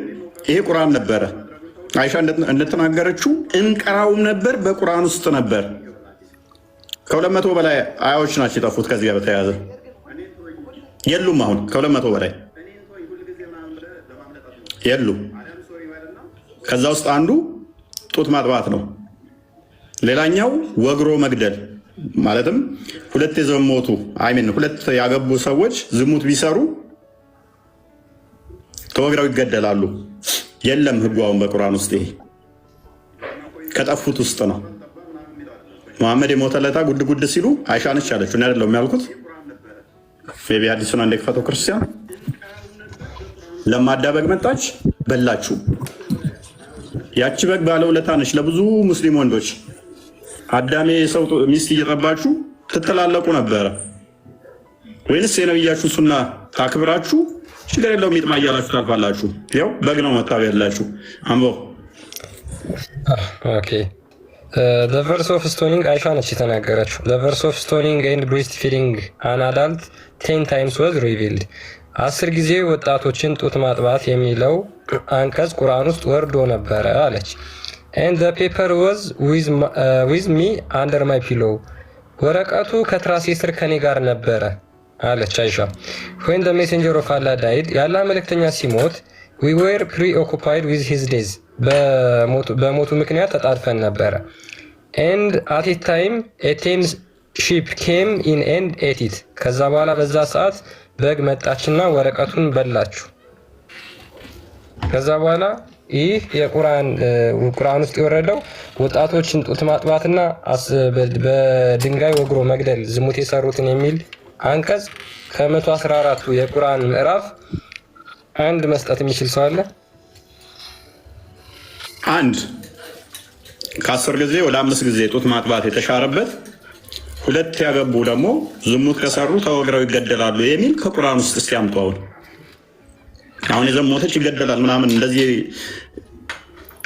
ይሄ ቁርአን ነበረ። አይሻ እንደተናገረችው እንቀራውም ነበር፣ በቁርአን ውስጥ ነበር። ከ200 በላይ አያዎች ናቸው የጠፉት። ከዚህ ጋር በተያያዘ የሉም። አሁን ከ200 በላይ የሉም። ከዛ ውስጥ አንዱ ጡት ማጥባት ነው። ሌላኛው ወግሮ መግደል ማለትም ሁለት የዘሞቱ ሁለት ያገቡ ሰዎች ዝሙት ቢሰሩ ተወግረው ይገደላሉ። የለም ህጉ አሁን በቁርአን ውስጥ ይሄ ከጠፉት ውስጥ ነው። መሐመድ የሞተለታ ጉድ ጉድ ሲሉ አይሻ ነች ያለችው እኔ አይደለሁም ያልኩት። ፌቢ ሐዲሱን አንዴ ክፈተው ክርስቲያን። ለማዳ በግ መጣች በላችሁ። ያቺ በግ ባለውለታ ነች ለብዙ ሙስሊም ወንዶች። አዳሜ ሰው ሚስት እየጠባችሁ ትተላለቁ ነበረ ወይንስ የነብያችሁ ሱና ታክብራችሁ ችግር የለውም ሚጥማ እያላችሁ ታልፋላችሁ? ያው በግ ነው መታበይ ያላችሁ አምቦ። ኦኬ the verse of stoning አይሻ ነች የተናገረችው። the verse of stoning and breastfeeding an adult 10 times was revealed 10 ጊዜ ወጣቶችን ጡት ማጥባት የሚለው አንቀጽ ቁርአን ውስጥ ወርዶ ነበረ አለች። and the paper was with me under my pillow ወረቀቱ ከትራሴ ስር ከኔ ጋር ነበረ አለች አይሻ። when the messenger of Allah died ያላ መልእክተኛ ሲሞት we were preoccupied with his days በሞቱ ምክንያት ተጣድፈን ነበረ። and at a time a tame sheep came in and ate it ከዛ በኋላ በዛ ሰዓት በግ መጣችና ወረቀቱን በላችሁ። ከዛ በኋላ ይህ የቁርአን ውስጥ የወረደው ወጣቶችን ጡት ማጥባትና በድንጋይ ወግሮ መግደል ዝሙት የሰሩትን የሚል አንቀጽ ከ114ቱ የቁርአን ምዕራፍ አንድ መስጠት የሚችል ሰው አለ? ከ10 ጊዜ ወደ 5 ጊዜ ጡት ማጥባት የተሻረበት 2 ያገቡ ደግሞ ዝሙት ከሰሩ ተወግረው ይገደላሉ የሚል ከቁርአን ውስጥ እስቲ አምጡ። አሁን የዘሞተች ይገደላል ምናምን እንደዚህ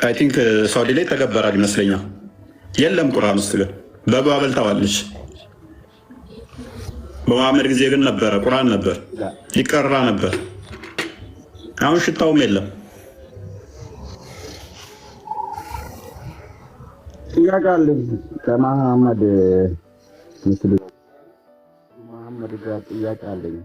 አይ ቲንክ ሳውዲ ላይ ተገበራል ይመስለኛል። የለም ቁርአን ውስጥ ግን በጓ በልታዋለች። በመሐመድ ጊዜ ግን ነበረ፣ ቁርአን ነበር፣ ይቀራ ነበር። አሁን ሽታውም የለም። ጥያቄ ከመሐመድ ምስል መሐመድ ጋር ጥያቄ አለኝ።